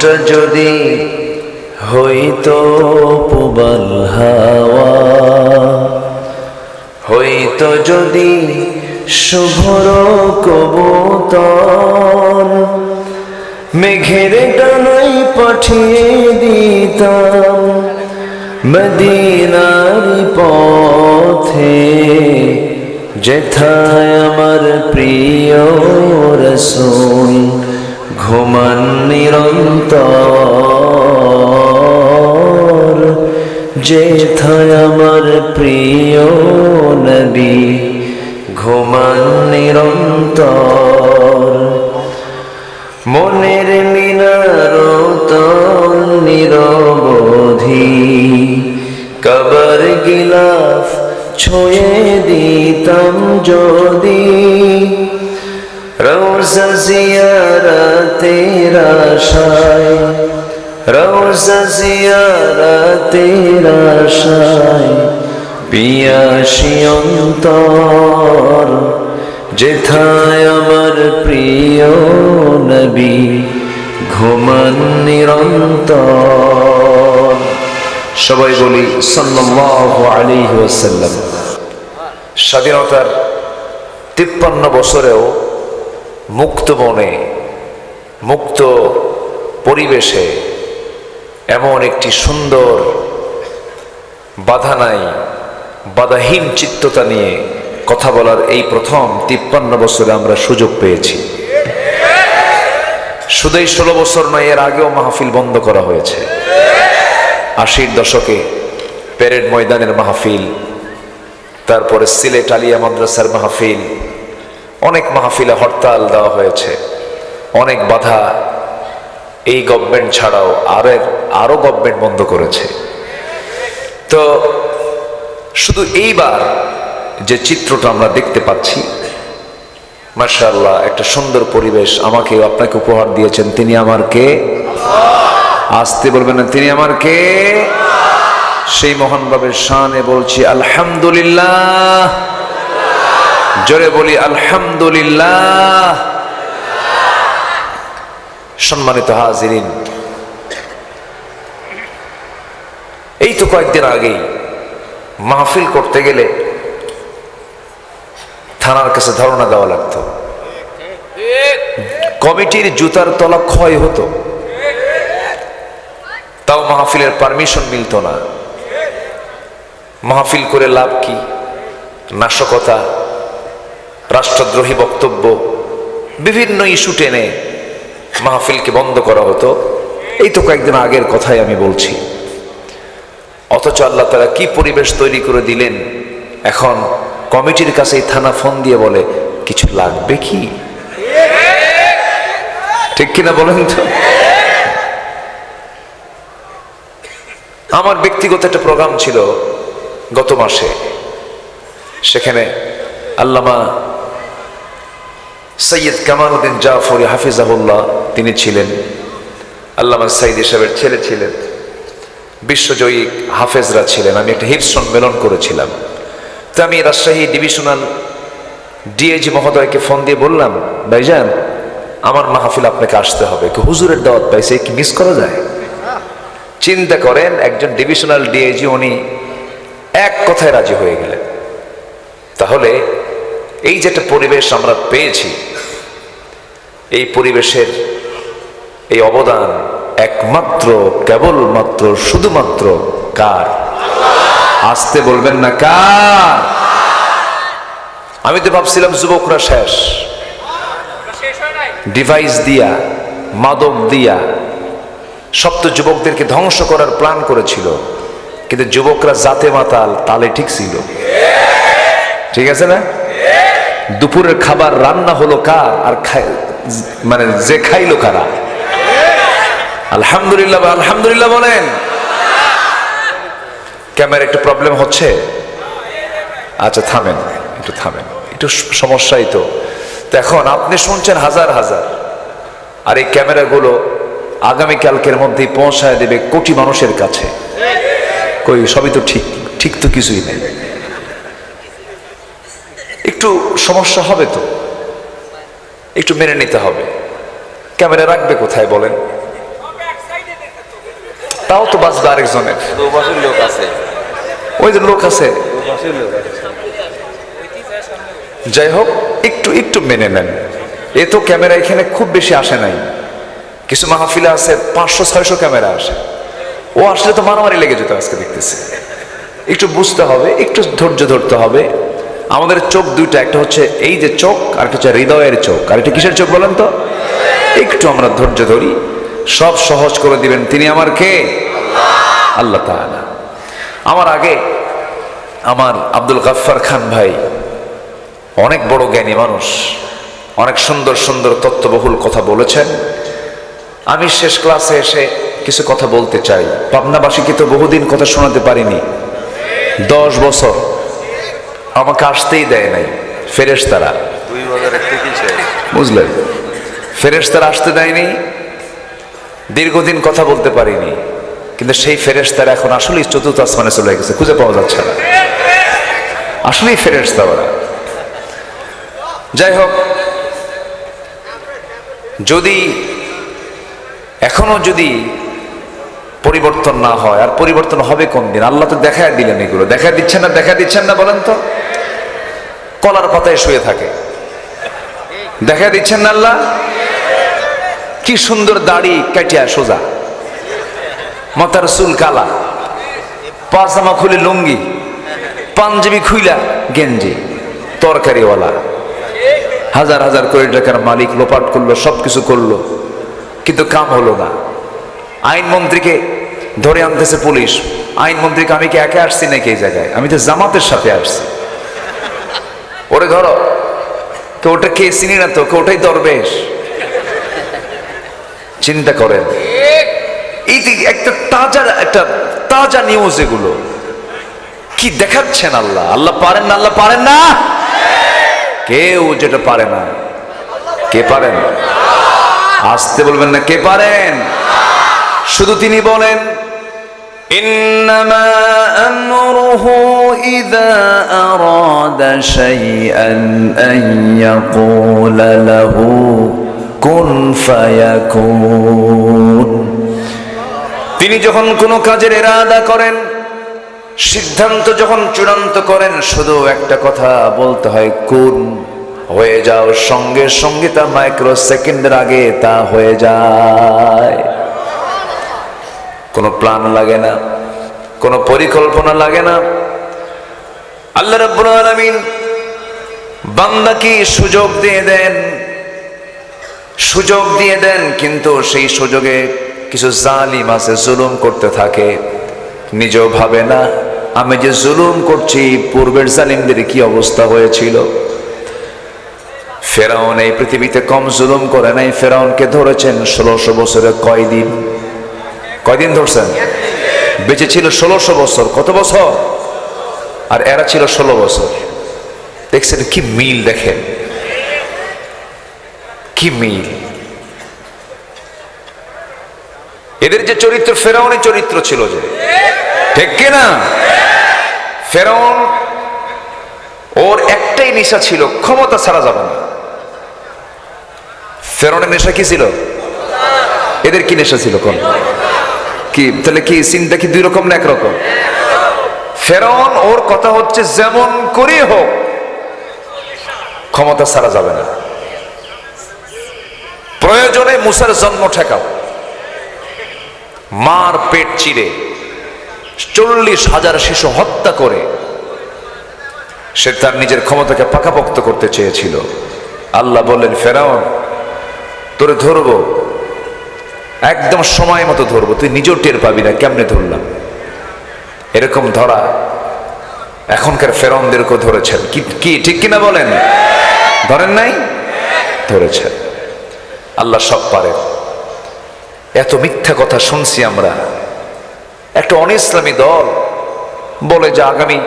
মনটা যদি হইতো পুবাল হাওয়া, হইতো যদি শুভ্র কবুতর, মেঘের ডানায় পাঠিয়ে দিতাম মদিনার পথে, যেথায় আমার প্রিয় রাসূল ঘুমান নিরন্তর, যেথায় আমার প্রিয় নবী ঘুমান নিরন্তর। মনের মিনারতল নিরবধি কবর গিলাফ ছুঁয়ে দিতাম যদি, রওজা জিয়ারতের আশায়, রওজা জিয়ারতের আশায় পিয়াসী অন্তর, যেথায় আমার প্রিয় নবী ঘুমান নিরন্তর। সবাই বলি সাল্লাল্লাহু আলাইহি ওয়াসাল্লাম। স্বাধীনতার 53 বছরেও মুক্ত মনে, মুক্ত পরিবেশে এমন একটি সুন্দর বাধা নাই, বাধাহীন চিত্ততা নিয়ে কথা বলার এই প্রথম 53 বছরে আমরা সুযোগ পেয়েছি। শুধু এই 16 বছর নয়, এর আগেও মাহফিল বন্ধ করা হয়েছে। 80-র দশকে প্যারেড ময়দানের মাহফিল, তারপরে সিলেট আলিয়া মাদ্রাসার মাহফিল, অনেক মাহফিলে হরতাল দেওয়া হয়েছে, অনেক বাধা এই গভর্নমেন্ট ছাড়াও আরো গভর্নমেন্ট বন্ধ করেছে। তো শুধু এইবার যে চিত্রটা আমরা দেখতে পাচ্ছি, মাশাআল্লাহ, একটা সুন্দর পরিবেশ আমাকে আপনাকে উপহার দিয়েছেন। তিনি আমার কে? আসতে বলবেন না, তিনি আমার কে? সেই মহান ভাবের শানে বলছি আলহামদুলিল্লাহ। জোরে বলি আলহামদুলিল্লাহ। সম্মানিত হাজিরিন, এই তো কয়েকদিন আগেই মাহফিল করতে গেলে থানার কাছে ধারণা দেওয়া লাগতো, কমিটির জুতার তলা ক্ষয় হতো, তাও মাহফিলের পারমিশন মিলত না। মাহফিল করে লাভ কি? নাশকতা, রাষ্ট্রদ্রোহী বক্তব্য, বিভিন্ন ইস্যু টেনে মাহফিলকে বন্ধ করা হতো। এই তো কয়েকদিন আগের কথাই আমি বলছি। অথচ আল্লাহ তাআলা কি পরিবেশ তৈরি করে দিলেন। এখন কমিটির কাছে থানা ফোন দিয়ে বলে, কিছু লাগবে কি? ঠিক কিনা বলেন তো? আমার ব্যক্তিগত একটা প্রোগ্রাম ছিল গত মাসে, সেখানে আল্লামা সৈয়দ কামাল উদ্দিন জাফরি হাফিজাহুল্লাহ তিনি ছিলেন, আল্লামা সাইদি সাহেবের ছেলে ছিলেন, বিশ্বজয়ী হাফেজরা ছিলেন। আমি একটা হিফজ সম্মেলন করেছিলাম। তো আমি রাজশাহী ডিভিশনাল ডিএজি মহোদয়কে ফোন দিয়ে বললাম, ভাইজান আমার মাহফিল আপনাকে আসতে হবে। হুজুরের দাওয়াত পাইছে, কি মিস করা যায়? চিন্তা করেন, একজন ডিভিশনাল ডিএজি উনি এক কথায় রাজি হয়ে গেলেন। তাহলে এই যেটা পরিবেশ আমরা পেয়েছি, এই পরিবেশের এই অবদান একমাত্র, কেবলমাত্র, শুধুমাত্র কার? আসতে বলবেন না কার? আমি তো ভাবছিলাম যুবকরা শেষ, ডিভাইস দিয়া, মাদক দিয়া সব তো যুবকদেরকে ধ্বংস করার প্ল্যান করেছিল, কিন্তু যুবকরা জাতে মাতাল, তালে ঠিক ছিল। ঠিক আছে না? দুপুরের খাবার রান্না হলো কার, আর মানে যে খাইলো কারা? আলহামদুলিল্লাহ, আলহামদুলিল্লাহ বলেন। ক্যামেরা একটু প্রবলেম হচ্ছে, আচ্ছা থামেন, একটু থামেন, একটু সমস্যাই তো। এখন আপনি শুনছেন হাজার হাজার, আর এই ক্যামেরাগুলো আগামীকালকের মধ্যেই পৌঁছায় দেবে কোটি মানুষের কাছে। কই সবই তো ঠিক, ঠিক তো কিছুই নেই। একটু সমস্যা হবে তো, একটু মেনে নিতে হবে। ক্যামেরা রাখবে কোথায় বলেন? তাও তো বাঁচবে আরেকজনের। লোক আছে, ওই যে লোক আছে। যাই হোক, একটু একটু মেনে নেন। এ তো ক্যামেরা এখানে খুব বেশি আসে নাই, কিছু মাহফিলে আছে 500-600 ক্যামেরা আসে। ও আসলে তো মারামারি লেগে যেত আজকে দেখতেছি। একটু বুঝতে হবে, একটু ধৈর্য ধরতে হবে। আমাদের চোখ দুইটা, একটা হচ্ছে এই যে চোখ, আর একটা হচ্ছে হৃদয়ের চোখ, আর একটা কিসের চোখ বলেন তো? একটু আমরা ধৈর্য ধরি, সব সহজ করে দিবেন তিনি। আমার কে? আল্লাহ তাআলা। আমার আগে আমার আব্দুল গাফফার খান ভাই অনেক বড় জ্ঞানী মানুষ, অনেক সুন্দর সুন্দর তত্ত্ববহুল কথা বলেছেন। আমি শেষ ক্লাসে এসে কিছু কথা বলতে চাই। পাবনাবাসীকে তো বহুদিন কথা শোনাতে পারিনি, 10 বছর আমাকে আসতেই দেয় নাই ফেরেশতারা, 2001 থেকেই শেষ। বুঝলেন? ফেরেশতারা আসতে দেয়নি, দীর্ঘদিন কথা বলতে পারিনি। কিন্তু সেই ফেরেশতারা এখন আসলেই 4র্থ আসমানে চলে গেছে, খুঁজে পাওয়া যাচ্ছে না। আসলেই ফেরেশতা ওরা। যাই হোক, যদি এখনো যদি পরিবর্তন না হয়, আর পরিবর্তন হবে কোন দিন? আল্লাহ তো দেখায় দিলেন, এগুলো দেখা দিচ্ছেন না, দেখা দিচ্ছেন না বলেন তো? কলার পাতায় শুয়ে থাকে, দেখা দিচ্ছেন না আল্লাহ? কি সুন্দর দাড়ি কাটিয়া সোজা, মাথার চুল কালা, পাজামা খুলে লুঙ্গি, পাঞ্জাবি খুইলা গেঞ্জি, তরকারিওয়ালা, হাজার হাজার কোটি টাকার মালিক, লোপাট করলো, সবকিছু করলো, কিন্তু কাম হলো না। আইনমন্ত্রীকে ধরে আনতেছে পুলিশ। আইনমন্ত্রীকে আমি কি একা আসছি নাকি এই জায়গায়? আমি তো জামাতের সাথে আসছি। ওরে ধরো, তো ওটা কে চিনি না তো, ওটাই দরবেশ। চিন্তা করেন, এই একটা তাজা নিউজ, এগুলো কি দেখাচ্ছেন আল্লাহ? আল্লাহ পারেন না? আল্লাহ পারেন না? কেউ যেটা পারে না। কে পারেন? আসতে বলবেন না, কে পারেন? শুধু তিনি বলেন, ইন্নামা আমরুহু ইযা আরাদা শাইআন আন ইয়াকুলা লাহু কুন ফায়াকুন। তিনি যখন কোনো কাজের ইরাদা করেন, সিদ্ধান্ত যখন চূড়ান্ত করেন, শুধু একটা কথা বলতে হয়, কুন, হয়ে যাও। সঙ্গে সঙ্গে তা মাইক্রো সেকেন্ডের আগে তা হয়ে যায়। কোনো প্ল্যান লাগে না, কোনো পরিকল্পনা লাগে না। আল্লাহ রাব্বুল আলামিন বান্দাকে সুযোগ দিয়ে দেন, সুযোগ দিয়ে দেন, কিন্তু সেই সুযোগে কিছু জালিম আছে, জুলুম করতে থাকে। নিজেও ভাবে না, আমি যে জুলুম করছি, পূর্বের জালিমদের কি অবস্থা হয়েছিল। ফেরাউন এই পৃথিবীতে কম জুলুম করে নাই। ফেরাউনকে ধরেছেন 1600 বছরে কয়দিন? কয়দিন ধরছেন? বেঁচে ছিল 1600 বছর। কত বছর? আর এরা ছিল 16 বছর। দেখছেন কি মিল? দেখেন কি মিল। এদের যে চরিত্র, ফেরাউনের চরিত্র ছিল যে, ঠিক কিনা? ফেরাউন, ওর একটাই নেশা ছিল, ক্ষমতা ছাড়া যাবে না। ফেরাউনের নেশা কি ছিল? এদের কি নেশা ছিল? কোন কি? তাহলে কি চিন্তা কি দুই রকম না একরকম? ফেরাউন, ওর কথা হচ্ছে যেমন করে হোক ক্ষমতা ছাড়া যাবে না। প্রয়োজনে মুসার জন্ম ঠেকাও, মার পেট চিরে 40,000 শিশু হত্যা করে সে তার নিজের ক্ষমতাকে পাকাপোক্ত করতে চেয়েছিল। আল্লাহ বললেন, ফেরাউন, তোরে ধরবো, একদম সময় মতো ধরবো, তুই নিজেও টের পাবি না কেমনে ধরলাম। এরকম ধরা এখনকার ফেরাউনদেরকেও ধরেছেন। কি ঠিক কিনা বলেন? ধরেন নাই? ধরেছেন। আল্লাহ সব পারেন। এত মিথ্যা কথা শুনছি আমরা। একটা অনিসলামী দল বলে যে আগামী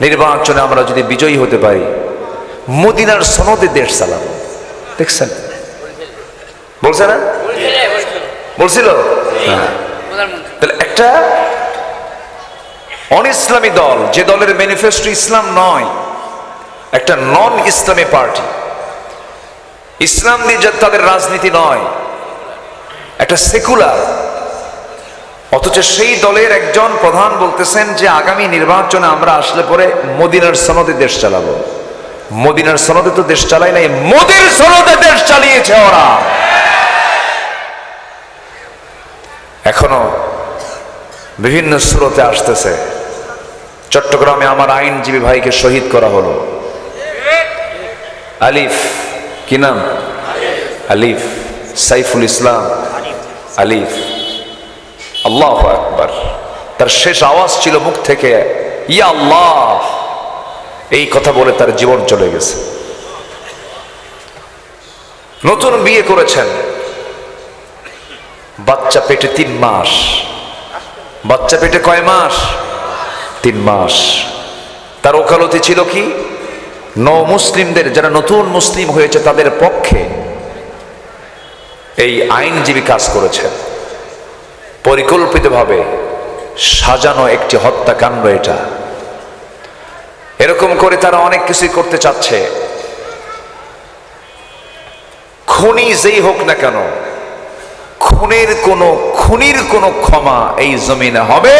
নির্বাচনে আমরা যদি বিজয়ী হতে পারি, মদিনার সনদে দেশ চালাবো। দেখছেন? বলছে না? বলছিল। তাহলে একটা অনিসলামী দল, যে দলের ম্যানিফেস্টো ইসলাম নয়, একটা নন ইসলামী পার্টি, ইসলাম নিয়ে তাদের রাজনীতি নয়, একটা সেকুলার, অথচ সেই দলের একজন প্রধান বলতেছেন যে আগামী নির্বাচনে আমরা আসলে পরে মদিনার সনদে দেশ চালাবো। মদিনার সনদে তো দেশ চালাই নাই, মোদির সনদে দেশ চালিয়েছে ওরা। এখনো বিভিন্ন স্রোতে আসতেছে। চট্টগ্রামে আমার আইনজীবী ভাইকে শহীদ করা হলো। আলিফ, কি নাম? আলিফ, সাইফুল ইসলাম আলিফ। আল্লাহু আকবার। তার শেষ আওয়াজ ছিল মুখ থেকে ইয়া আল্লাহ, এই কথা বলে তার জীবন চলে গেছে। নতুন বিয়ে করেছেন, বাচ্চা পেটে 3 মাস। বাচ্চা পেটে কয় মাস? 3 মাস। তার ওকালতি ছিল কি? মুসলিমদের, যারা নতুন মুসলিম হয়েছে তাদের পক্ষে এই আইনজীবী কাজ করেছেন। পরিকল্পিতভাবে সাজানো একটি হত্যাকাণ্ড এটা। এরকম করে তারা অনেক কিছুই করতে চাচ্ছে। খুনি যেই হোক না কেন, খুনির কোনো ক্ষমা এই জমিনে হবে।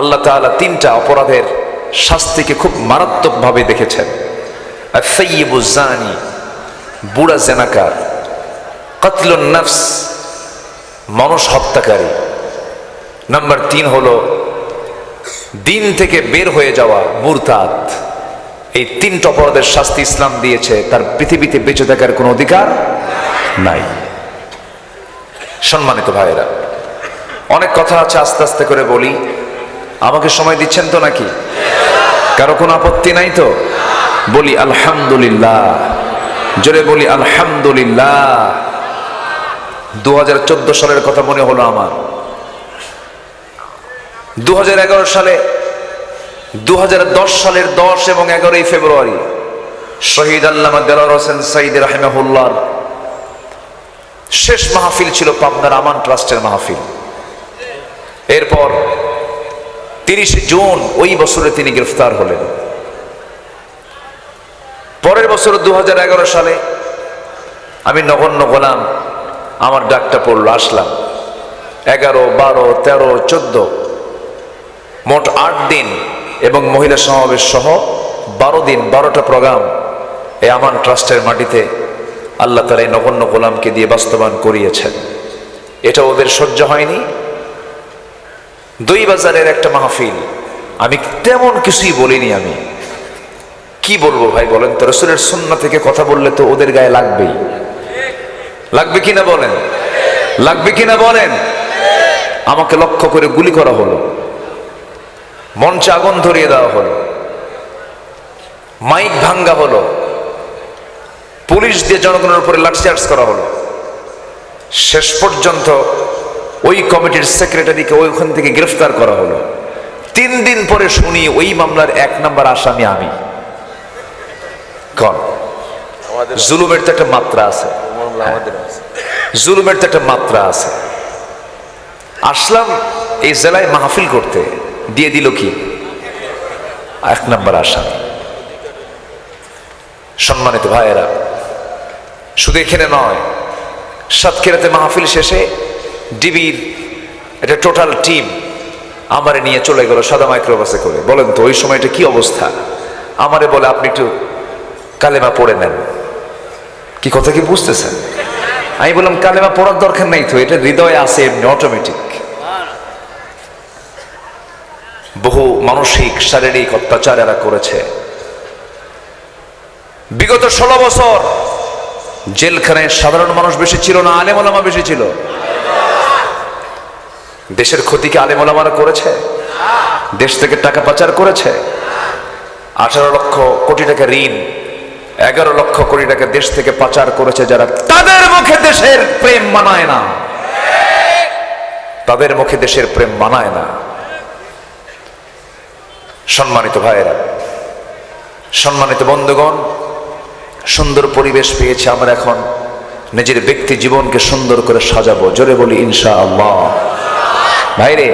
আল্লাহ তাআলা 3টা অপরাধের শাস্তিকে খুব মারাত্মকভাবে দেখেছেন। আস-সাইয়্যিবু জানি, বুড়া জেনাকার। কতলুন নফস, মানুষ হত্যাকারী। নাম্বার 3 হলো দিন থেকে বের হয়ে যাওয়া, মুরতাদ। এই 3টা অপরাধের শাস্তি ইসলাম দিয়েছে। তার পৃথিবীতে বেঁচে থাকার কোনো অধিকার নাই। সম্মানিত ভাইয়েরা, অনেক কথা আছে, আস্তে আস্তে করে বলি। আমাকে সময় দিচ্ছেন তো নাকি? কারো কোনো আপত্তি নাই তো? বলি আলহামদুলিল্লাহ, জোরে বলি আলহামদুলিল্লাহ। 2014 সালের কথা মনে হলো আমার। 2011 সালে, 2010 সালের 10 এবং 11 ফেব্রুয়ারি শহীদ আল্লামা দেলোয়ার হোসেন সাঈদ রাহিমাহুল্লাহর শেষ মাহফিল ছিল পাবনার আমান ট্রাস্টের মাহফিল। এরপর 30 জুন ওই বছরে তিনি গ্রেফতার হলেন। পরের বছর 2011 সালে আমি নগণ্য গোলাম, আমার ডাকটা পড়লো, আসলাম। 11, 12, 13, 14 মোট 8 দিন এবং মহিলা সমাবেশ সহ 12 দিন, 12টা প্রোগ্রাম এই আমান ট্রাস্টের মাটিতে আল্লাহ তাআলা এই নগণ্য গোলামকে দিয়ে বাস্তবায়ন করিয়েছেন। এটা ওদের সহ্য হয়নি। 2 বাজারের একটা মাহফিল, আমি তেমন কিছুই বলিনি। আমি কি বলবো ভাই বলেন তো? রাসূলের সুন্নাহ থেকে কথা বললে তো ওদের গায়ে লাগবেই। লাগবে কিনা বলেন? লাগবে কিনা বলেন? আমাকে লক্ষ্য করে গুলি করা হলো, মঞ্চে আগুন ধরিয়ে দেওয়া হলো, মাইক ভাঙ্গা হলো, পুলিশ দিয়ে জনগণের উপরে লাঠিচার্জ করা হলো। শেষ পর্যন্ত ওই কমিটির সেক্রেটারিকে ওইখান থেকে গ্রেফতার করা হলো। 3 দিন পরে শুনি ওই মামলার 1 নম্বর আসামি আমি। কোন? জুলুমের তো একটা মাত্রা আছে, জুলুমের তো একটা মাত্রা আছে। আসলাম এই জেলায় মাহফিল করতে, দিয়ে দিল কি 1 নম্বর আসামি। সম্মানিত ভাইয়েরা, শুধু এখানে নয়, সাতক্ষীরাতে মাহফিল শেষে ডিবির এটা টোটাল টিম আমারে নিয়ে চলে গেল সাদা মাইক্রোবাসে করে। বলেন তো ওই সময়টা কি অবস্থা? আমারে বলে আপনি একটু কালেমা পড়ে নেন। কি কথা কি বুঝতেছেন? আমি বললাম কালেমা পড়ার দরকার নাই তো, এটা হৃদয়ে আছে এমনি অটোমেটিক। বহু মানসিক শারীরিক অত্যাচার এরা করেছে। বিগত 16 বছর জেলখানায় সাধারণ মানুষ বেশি ছিল না, আলেম ওলামা বেশি ছিল? দেশের ক্ষতি কি আলেম ওলামারা করেছে? দেশ থেকে টাকা পাচার করেছে? 18 লক্ষ কোটি টাকা ঋণ, 11 লক্ষ কোটি টাকা দেশ থেকে পাচার করেছে যারা, তাদের মুখে দেশের প্রেম মানায় না। তাদের মুখে দেশের প্রেম মানায় না। সম্মানিত ভাইয়েরা, সম্মানিত বন্ধুগণ, সুন্দর পরিবেশ পেয়েছে। আমরা এখন নিজের ব্যক্তি জীবনকে সুন্দর করে সাজাবো। জোরে বলি ইনশাআল্লাহ। ভাইরে,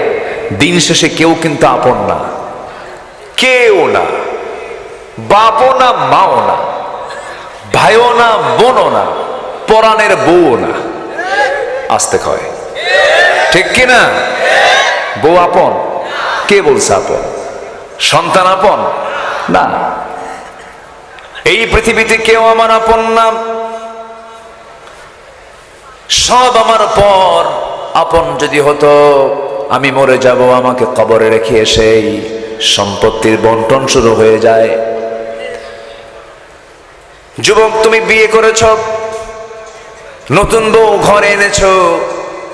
দিন শেষে কেউ কিন্তু আপন না, কেউ না, বাপও না, মাও না, ভাইও না, বোনও না, পরাণের বউ না। আসতে কয় ঠিক কিনা? বউ আপন? কে বলছে আপন? সন্তান আপন না। এই পৃথিবীতে কেউ আমার আপন না, সব আমার পর। আপন যদি হতো আমি মরে যাব, আমাকে কবরে রেখে এসেই সম্পত্তির বন্টন শুরু হয়ে যায়। যুবক, তুমি বিয়ে করেছ, নতুন বউ ঘরে এনেছো,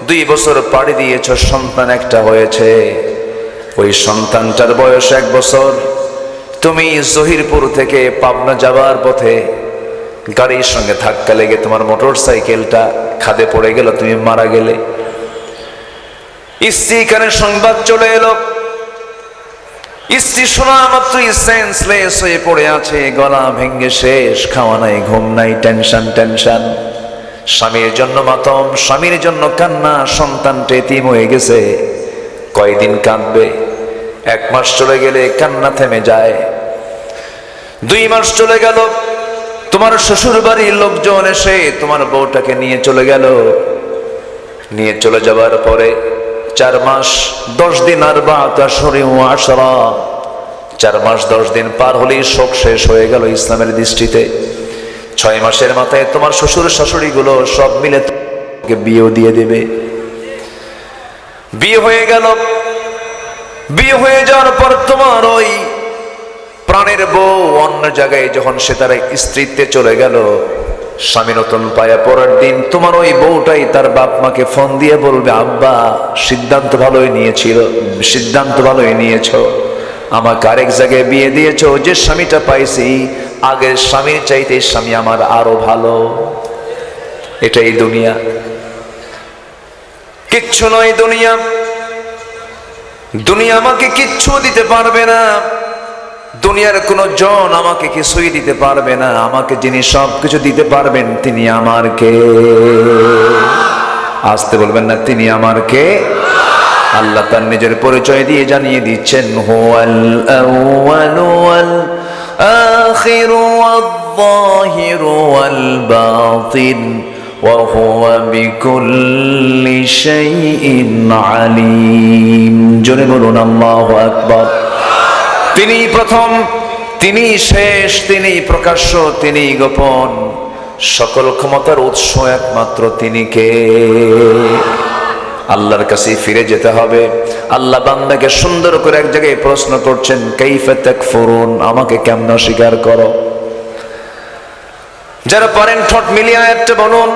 2 বছর পাড়ি দিয়েছ, সন্তান একটা হয়েছে। ওই সন্তানটার বয়স 1 বছর। তুমি জহিরপুর থেকে পাবনা যাবার পথে গাড়ির সঙ্গে ধাক্কা লেগে তোমার মোটর সাইকেলটা খাদে পড়ে গেল, তুমি মারা গেলে। স্ত্রী কানে সংবাদ চলে এলো, স্ত্রী শোনা মাত্রই সেন্সলেস হয়ে পড়ে আছে, গলা ভেঙ্গে শেষ, খাওয়া নাই, ঘুম নাই, টেনশন টেনশন। স্বামীর জন্য মাতম, স্বামীর জন্য কান্না, সন্তানটা এতিম হয়ে গেছে। কয়দিন কাঁদবে? 1 মাস চলে গেলে কান্না থেমে যায়। 2 মাস চলে গেল, তোমার শ্বশুর বাড়ির লোকজন এসে তোমার বউটাকে নিয়ে চলে গেল। নিয়ে চলে যাবার পরে 4 মাস 10 দিন, 4 মাস 10 দিন পার হলেই শোক শেষ হয়ে গেল ইসলামের দৃষ্টিতে। 6 মাসের মাথায় তোমার শ্বশুর শাশুড়ি গুলো সব মিলে তোমাকে বিয়েও দিয়ে দেবে। বিয়ে হয়ে গেল। বিয়ে হয়ে যাওয়ার পর তোমার ওই প্রাণের বউ অন্য জায়গায় যখন সে তার স্ত্রীত্বে চলে গেল, স্বামী নতুন পায়া, পরের দিন তোমার ওই বউটাই তার বাপ মাকে ফোন দিয়ে বলবে, আব্বা সিদ্ধান্ত ভালোই নিয়েছ, আমাকে আরেক জায়গায় বিয়ে দিয়েছ, যে স্বামীটা পাইছি আগের স্বামীর চাইতে স্বামী আমার আরো ভালো। এটাই দুনিয়া, কিচ্ছু নয় দুনিয়া। দুনিয়া আমাকে কিচ্ছু দিতে পারবে না, দুনিয়ার কোন জন আমাকে কিছুই দিতে পারবে না। আমাকে যিনি সবকিছু দিতে পারবেন তিনি আমার কে? আসতে বলবেন না, তিনি আমার কে? আল্লাহ তার নিজের পরিচয় দিয়ে জানিয়ে দিচ্ছেন, হুয়াল আউয়ালু ওয়াল আখিরু ওয়াল যাহিরু ওয়াল বাতিন ওয়া হুয়া বিকুল্লি শাইইন আলিম। জোরে বলুন আল্লাহু আকবার। তিনি প্রথম, তিনি শেষ, তিনি প্রকাশ্য, তিনি গোপন। সকল ক্ষমতার উৎস একমাত্র তিনি কে? আল্লাহর কাছে ফিরে যেতে হবে। আল্লাহ বান্দাকে সুন্দর করে এক জায়গায় প্রশ্ন করছেন, কাইফা তাকফুরুন, আমাকে কেমন অস্বীকার করো? যারা পারেন ঠোঁট মিলিয়ে আয়াতটা বলুন,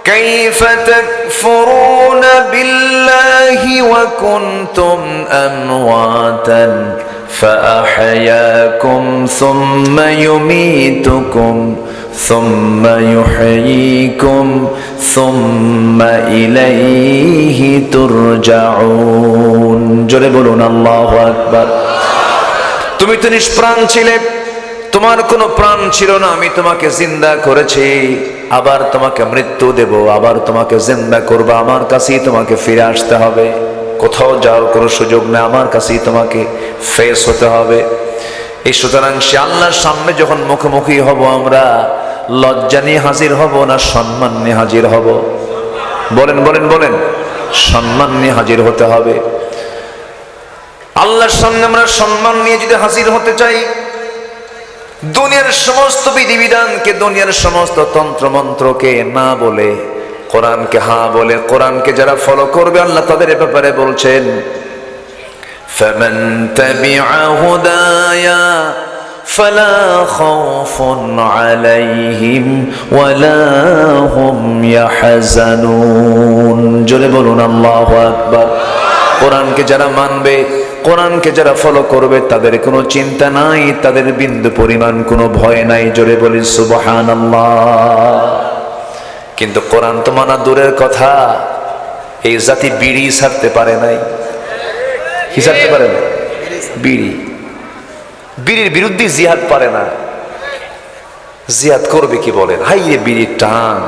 কাইফা তাকফুরুনা বিল্লাহি ওয়া কুনতুম আমওয়াতান فأحياكم ثم يميتكم ثم يحييكم ثم إليه ترجعون। জোরে বলুন আল্লাহু আকবার। তুমি তো নিষ্প্রাণ ছিলে, তোমার কোনো প্রাণ ছিল না, আমি তোমাকে জিন্দা করেছি, আবার তোমাকে মৃত্যু দেব, আবার তোমাকে জিন্দা করব, আমার কাছেই তোমাকে ফিরে আসতে হবে। কোথাও যাওয়ার কোনো সুযোগ নেই, আমার কাছেই তোমাকে ফেস হতে হবে। এই সুতরাং সে আল্লাহর সামনে যখন মুখোমুখি হব, আমরা লজ্জা নিয়ে হাজির হব না সম্মান নিয়ে হাজির হব? বলেন বলেন বলেন। সম্মান নিয়ে হাজির হতে হবে। আল্লাহর সামনে আমরা সম্মান নিয়ে যদি হাজির হতে চাই, দুনিয়ার সমস্ত বিধিবিধানকে, দুনিয়ার সমস্ত তন্ত্রমন্ত্রকে না বলে কোরআনকে হ্যাঁ বলে, কোরআনকে যারা ফলো করবে আল্লাহ তাদের ব্যাপারে বলছেন, ফামান তাবিআ হুদায়া ফালা খাউফুন আলাইহিম ওয়ালা হুম ইয়াহজানুন। জোরে বলুন আল্লাহু আকবার। কোরআনকে যারা মানবে, কোরআনকে যারা ফলো করবে, তাদের কোনো চিন্তা নাই, তাদের বিন্দু পরিমাণ কোনো ভয় নাই। জোরে বলি সুবহানাল্লাহ। কিন্তু কোরআন তো মানা দূরের কথা, এই জাতি বিড়ি ছাড়তে পারে নাই। কি ছাড়তে পারে না? বিড়ি। বিড়ির বিরুদ্ধে জিহাদ পারে না। জিহাদ করবে কি বলেন? হাই রে বিড়ির টান।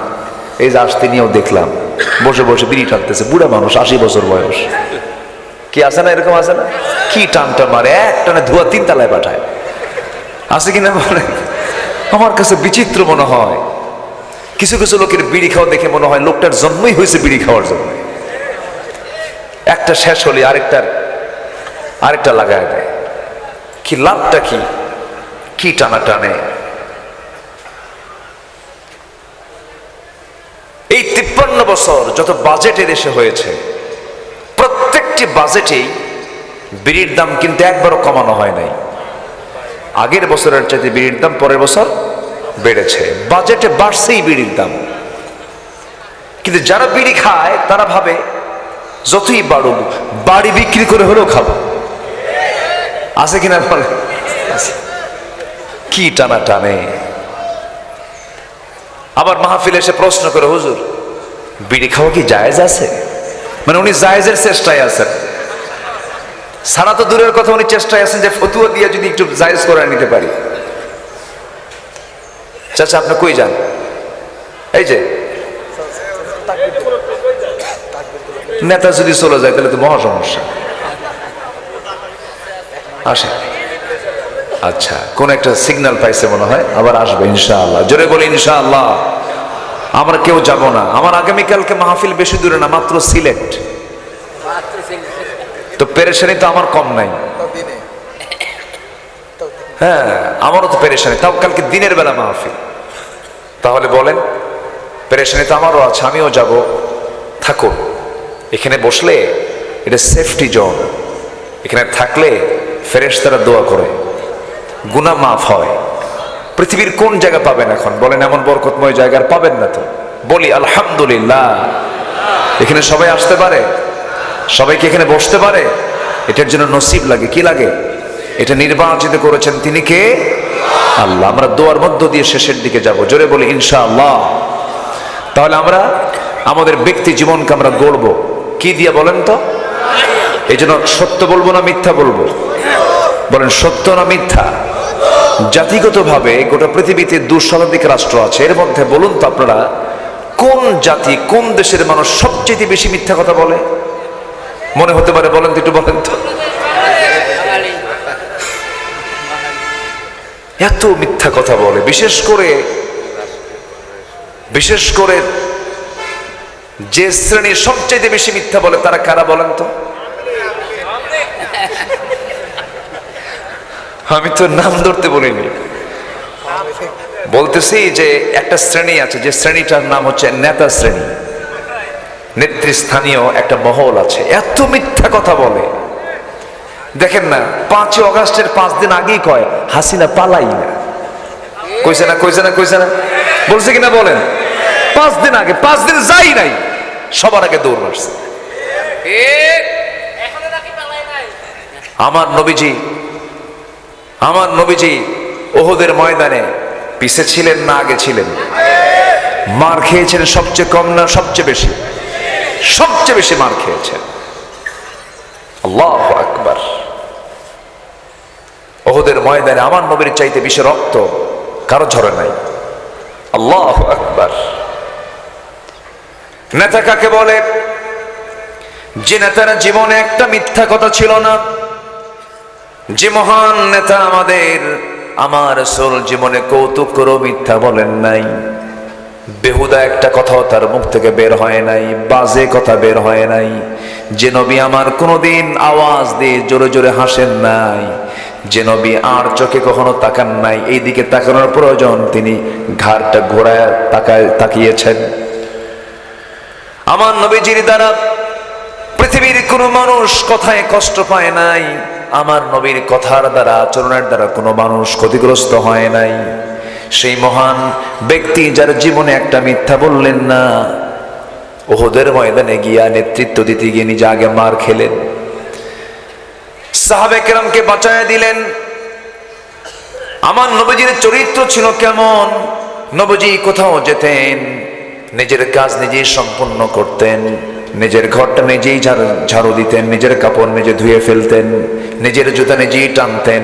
এই যে আসতে নিয়েও দেখলাম বসে বসে বিড়ি টানতেছে, বুড়া মানুষ, 80 বছর বয়স। কি আছে না, এরকম আছে না? কি টানটা মারে, এক টানে ধোয়া 3 তলায় পাঠায়। আছে কিনা বলে? আমার কাছে বিচিত্র মনে হয়। কিছু কিছু লোকের বিড়ি খাওয়া দেখে মনে হয় লোকটার জন্মই হয়েছে বিড়ি খাওয়ার জন্য। একটা শেষ হলে আরেকটা লাগায় দেয়। কি লাভটা কি? কি টানা টানে। এই 53 বছর যত বাজেটে দেশে হয়েছে, প্রত্যেকটি বাজেটেই বিড়ির দাম কিন্তু একবারও কমানো হয় নাই। আগের বছরের চাইতে বিড়ির দাম পরের বছর বেড়েছে, বাজেটে বাড়ছেই বিড়ির দাম। কিন্তু যারা বিড়ি খায় তারা ভাবে যতই বাড়ুক বাড়ি বিক্রি করে হলেও খাবো। আছে কিনা বলে? কি টানা টানে। আবার মাহফিলে এসে প্রশ্ন করে, হুজুর বিড়ি খাওয়া কি জায়েজ আছে? মানে উনি জায়েজের চেষ্টায় আছেন, সারা তো দূরের কথা, উনি চেষ্টায় আছেন যে ফতুয়া দিয়ে যদি একটু জায়েজ করে নিতে পারি। চাচা আপনি কই যান? এই যে নেতা যদি চলে যায় তাহলে তো মহা সমস্যা। আসে, আচ্ছা কোন একটা সিগন্যাল পাইছে মনে হয়, আবার আসবে ইনশাআল্লাহ। জোরে বলি ইনশাআল্লাহ। আমরা কেউ যাব না। আমার আগামীকালকে মাহফিল বেশি দূরে না, মাত্র সিলেট। তো পেরেশানি তো আমার কম নাই। হ্যাঁ আমারও তো পেরেশানি, তাও কালকে দিনের বেলা মাহফিল। তাহলে বলেন পেরেশানি তো আমারও আছে, আমিও যাব। থাকো এখানে বসলে, এটা সেফটি জোন। এখানে থাকলে ফেরেশতারা দোয়া করে, গুনাহ মাফ হয়। পৃথিবীর কোন জায়গা পাবেন এখন বলেন এমন বরকতময় জায়গার? পাবেন না তো। বলি আলহামদুলিল্লাহ। এখানে সবাই আসতে পারে, সবাইকে এখানে বসতে পারে, এটার জন্য নসিব লাগে। কি লাগে? এটা নির্বাচিত করেছেন তিনি কে? আল্লাহ। আমরা দোয়ার মধ্য দিয়ে শেষের দিকে যাব, জোরে বলি ইনশাআল্লাহ। তাহলে আমরা আমাদের ব্যক্তি জীবনকে আমরা গড়ব কি দিয়ে বলেন তো? এই জন্য সত্য বলবো না মিথ্যা বলবো? বলেন সত্য না মিথ্যা? জাতিগতভাবে গোটা পৃথিবীতে 2 শতাধিক রাষ্ট্র আছে, এর মধ্যে বলুন তো আপনারা কোন জাতি, কোন দেশের মানুষ সবচেয়ে বেশি মিথ্যা কথা বলে? মনে হতে পারে, বলেন তো, একটু বলেন তো। এত মিথ্যা কথা বলে, বিশেষ করে যে শ্রেণী সবচেয়ে বেশি মিথ্যা বলে তারা কারা বলেন তো? আমি তো নাম ধরতে বলিনি, বলতেছি যে একটা শ্রেণী আছে, যে শ্রেণীটার নাম হচ্ছে নেতা শ্রেণী। নেতৃস্থানীয় একটা মহল আছে, এত মিথ্যা কথা বলে। দেখেন না 5ই অগাস্টের 5 দিন আগেই কয় হাসিনা পালাই না। কইছে না? বলছে কিনা বলেন? 5 দিন আগে, 5 দিন যাই নাই, সবার আগে দৌড় মারছে। আমার নবীজি ওহদের ময়দানে পিছে ছিলেন না আগে ছিলেন? মার খেয়েছেন সবচেয়ে কম না সবচেয়ে বেশি? সবচেয়ে বেশি মার খেয়েছেন। আল্লাহু আকবার। ওহদের ময়দানে আমার নবীর চাইতে বেশি রক্ত কারো ঝরে নাই। আল্লাহু আকবার। নেতা কাকে বলে? যে নেতার জীবনে একটা মিথ্যা কথা ছিল না। যে মহান নেতা আমার রাসূল জীবনে কৌতুক করে মিথ্যা বলেন নাই, বেহুদা একটা কথাও তার মুখ থেকে বের হয় নাই, বাজে কথা বের হয় নাই। যে নবী আমার কোনোদিন আওয়াজ দিয়ে জোরে জোরে হাসেন নাই, যে নবী আর চোখে কখনো তাকান নাই, এই দিকে তাকানোর প্রয়োজন তিনি ঘাড়টা ঘোরায় তাকিয়েছেন। আমার নবীজির দ্বারা পৃথিবীর কোনো মানুষ কথায় কষ্ট পায় নাই, আমার নবীর কথার দ্বারা, আচরণের দ্বারা কোনো মানুষ ক্ষতিগ্রস্ত হয় নাই। সেই মহান ব্যক্তি যার জীবনে একটা মিথ্যা বললেন না, ওহদের ময়দানে গিয়া নেতৃত্ব দিতে গিয়ে নিজে আগে মার খেলেন, সাহাবে কেরামকে বাঁচায় দিলেন। আমার নবীজির চরিত্র ছিল কেমন? নবীজি কোথাও যেতেন নিজের কাজ নিজেই সম্পন্ন করতেন, নিজের ঘরটা নিজেই ঝাড়ু দিতেন, নিজের কাপড় নিজে ধুয়ে ফেলতেন, নিজের জুতা নিজেই টানতেন।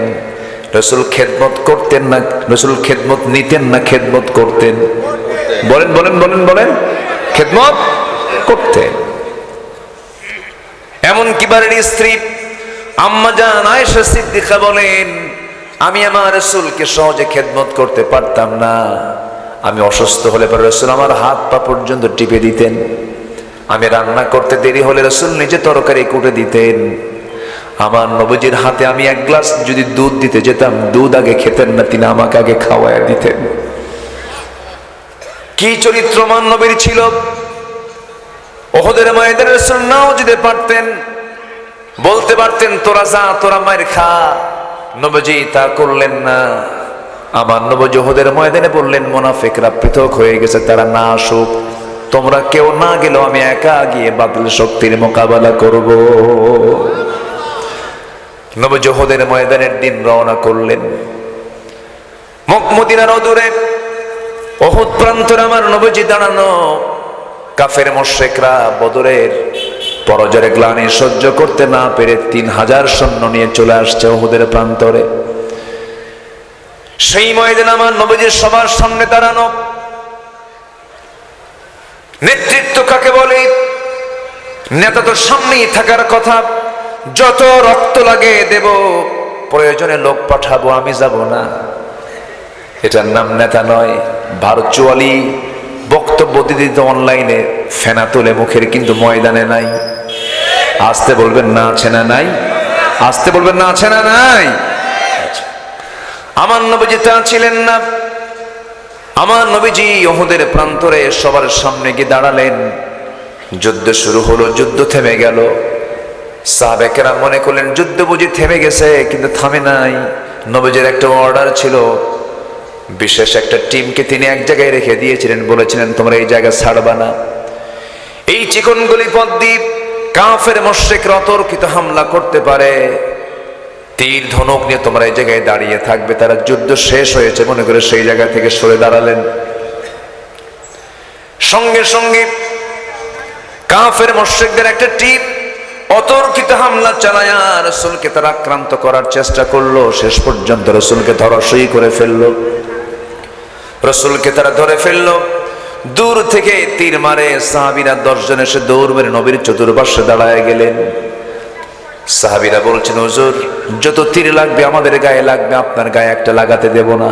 রাসূল খেদমত করতেন না, রাসূল খেদমত নিতেন না খেদমত করতেন? বলেন খেদমত করতেন। এমন কিবারের স্ত্রী আম্মা জান আয়েশা সিদ্দিকা বলেন, আমি আমার রাসূলকে সহজে খেদমত করতে পারতাম না। আমি অসুস্থ হলে পরে রাসূল আমার হাত পা পর্যন্ত টিপে দিতেন, আমি রান্না করতে দেরি হলে রাসূল নিজে তরকারি কুটে দিতেন। আমার নবীজির হাতে আমি এক গ্লাস যদি দুধ দিতে যেতাম, দুধ আগে খেতেন না, তিনি আমাকে আগে খাওয়ায় দিতেন। কি চরিত্রমান নবীর ছিল! উহুদের ময়দানে রাসূল নাও যেতে পারতেন, বলতে পারতেন তোরা যা, তোরা মার খা, নবীজি তা করলেন না। আমার নবী উহুদের ময়দানে বললেন মুনাফিকরা পৃথক হয়ে গেছে, তারা না আসুক, তোমরা কেউ না গেলেও আমি একা গিয়ে বাতিল শক্তির মোকাবেলা করব। নবী উহুদের ময়দানের দিন রওনা করলেন। মদিনার অদূরে উহুদ প্রান্তরে আমার নবীজি দাঁড়ানো। কাফের মুশরিকরা বদরের পরাজয়ের গ্লানি সহ্য করতে না পেরে 3000 সৈন্য নিয়ে চলে আসছে উহুদের প্রান্তরে। সেই ময়দানে আমার নবীজি সবার সামনে দাঁড়ানো। নেতৃত্ব কাকে বলে? নেতা তো সামনেই থাকার কথা। যত রক্ত লাগে দেব, প্রয়োজনে লোক পাঠাবো, আমি যাব না। এটার নাম নেতা নয়। ভার্চুয়ালি বক্তব্য দিতে অনলাইনে ফেনা তোলে মুখের, কিন্তু ময়দানে নাই। আসতে বলবেন না আছে না নাই, আসতে বলবেন না আছে না নাই। আমার নবীজি তা ছিলেন না। আমার নবীজি উহুদের প্রান্তরে সবার সামনে গিয়ে দাঁড়ালেন। যুদ্ধ শুরু হলো, যুদ্ধ থেমে গেল। সাহাবায়ে কেরাম মনে করলেন যুদ্ধ বুঝি থেমে গেছে, কিন্তু থামে নাই। নবীজির একটা অর্ডার ছিল, বিশেষ একটা টিমকে তিনি এক জায়গায় রেখে দিয়েছিলেন, বলেছিলেন তোমরা এই জায়গা ছাড়বা না। এই চিকনগুলি পথ দিয়ে কাফের মুশরিকরা অতর্কিত হামলা করতে পারে, তীর ধনুক নিয়ে তোমরা এই জায়গায় দাঁড়িয়ে থাকবে। তারা যুদ্ধ শেষ হয়েছে মনে করে সেই জায়গা থেকে সরে দাঁড়ালেন। সঙ্গে সঙ্গে কাফের মুশরিকদের একটা টিম অতর্কিত হামলা চালায় রাসূলকে তারা আক্রান্ত করার চেষ্টা করলো। শেষ পর্যন্ত রাসূলকে ধরাশয়ী করে ফেললো। রাসূলকে তারা ধরে ফেললো। দূর থেকে তীর মারে সাহাবীরা 10 জন এসে দৌড় মেরে নবীর চতুর্পার্শ্বে দাঁড়ায় গেলেন। সাহাবীরা বলছেন হুজুর, যত তীর লাগবে আমাদের গায়ে লাগবে, আপনার গায়ে একটা লাগাতে দেব না।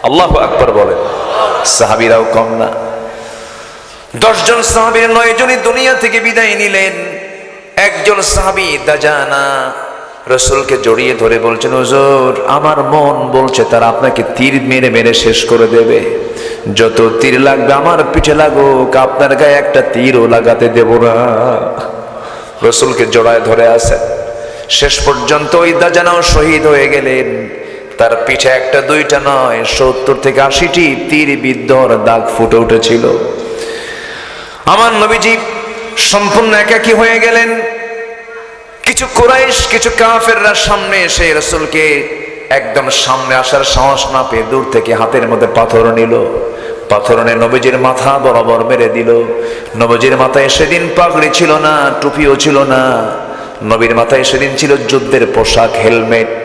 আল্লাহু আকবার বলেন। সাহাবীরাও কম না। 10 জন সাহাবীর 9 জনই দুনিয়া থেকে বিদায় নিলেন। একজন সাহাবী দাজানা রাসূলকে জড়িয়ে ধরে বলছেন হুজুর, আমার মন বলছে তারা আপনাকে তীর মেরে মেরে শেষ করে দেবে। যত তীর লাগবে আমার পিঠে লাগুক, আপনার গায়ে একটা তীরও লাগাতে দেব না। রাসূলকে জড়ায় ধরে আছেন। শেষ পর্যন্ত ওই দাজানাও শহীদ হয়ে গেলেন। তার পিঠে একটা দুইটা নয়, 70 থেকে 80টি তীর বিদ্ধর দাগ ফুটে উঠেছিল। আমার নবীজি সম্পূর্ণ একাকী হয়ে গেলেন। কিছু কুরাইশ, কিছু কাফেররা সামনে এসে রাসূলকে একদম সামনে আসার সাহস না পেয়ে দূর থেকে হাতের মধ্যে পাথর নিল। পাথর নিয়ে নবীজির মাথা বরাবর মেরে দিল। নবীজির মাথায় সেদিন পাগড়ি ছিল না, টুপিও ছিল না। নবীর মাথায় সেদিন ছিল যুদ্ধের পোশাক, হেলমেট।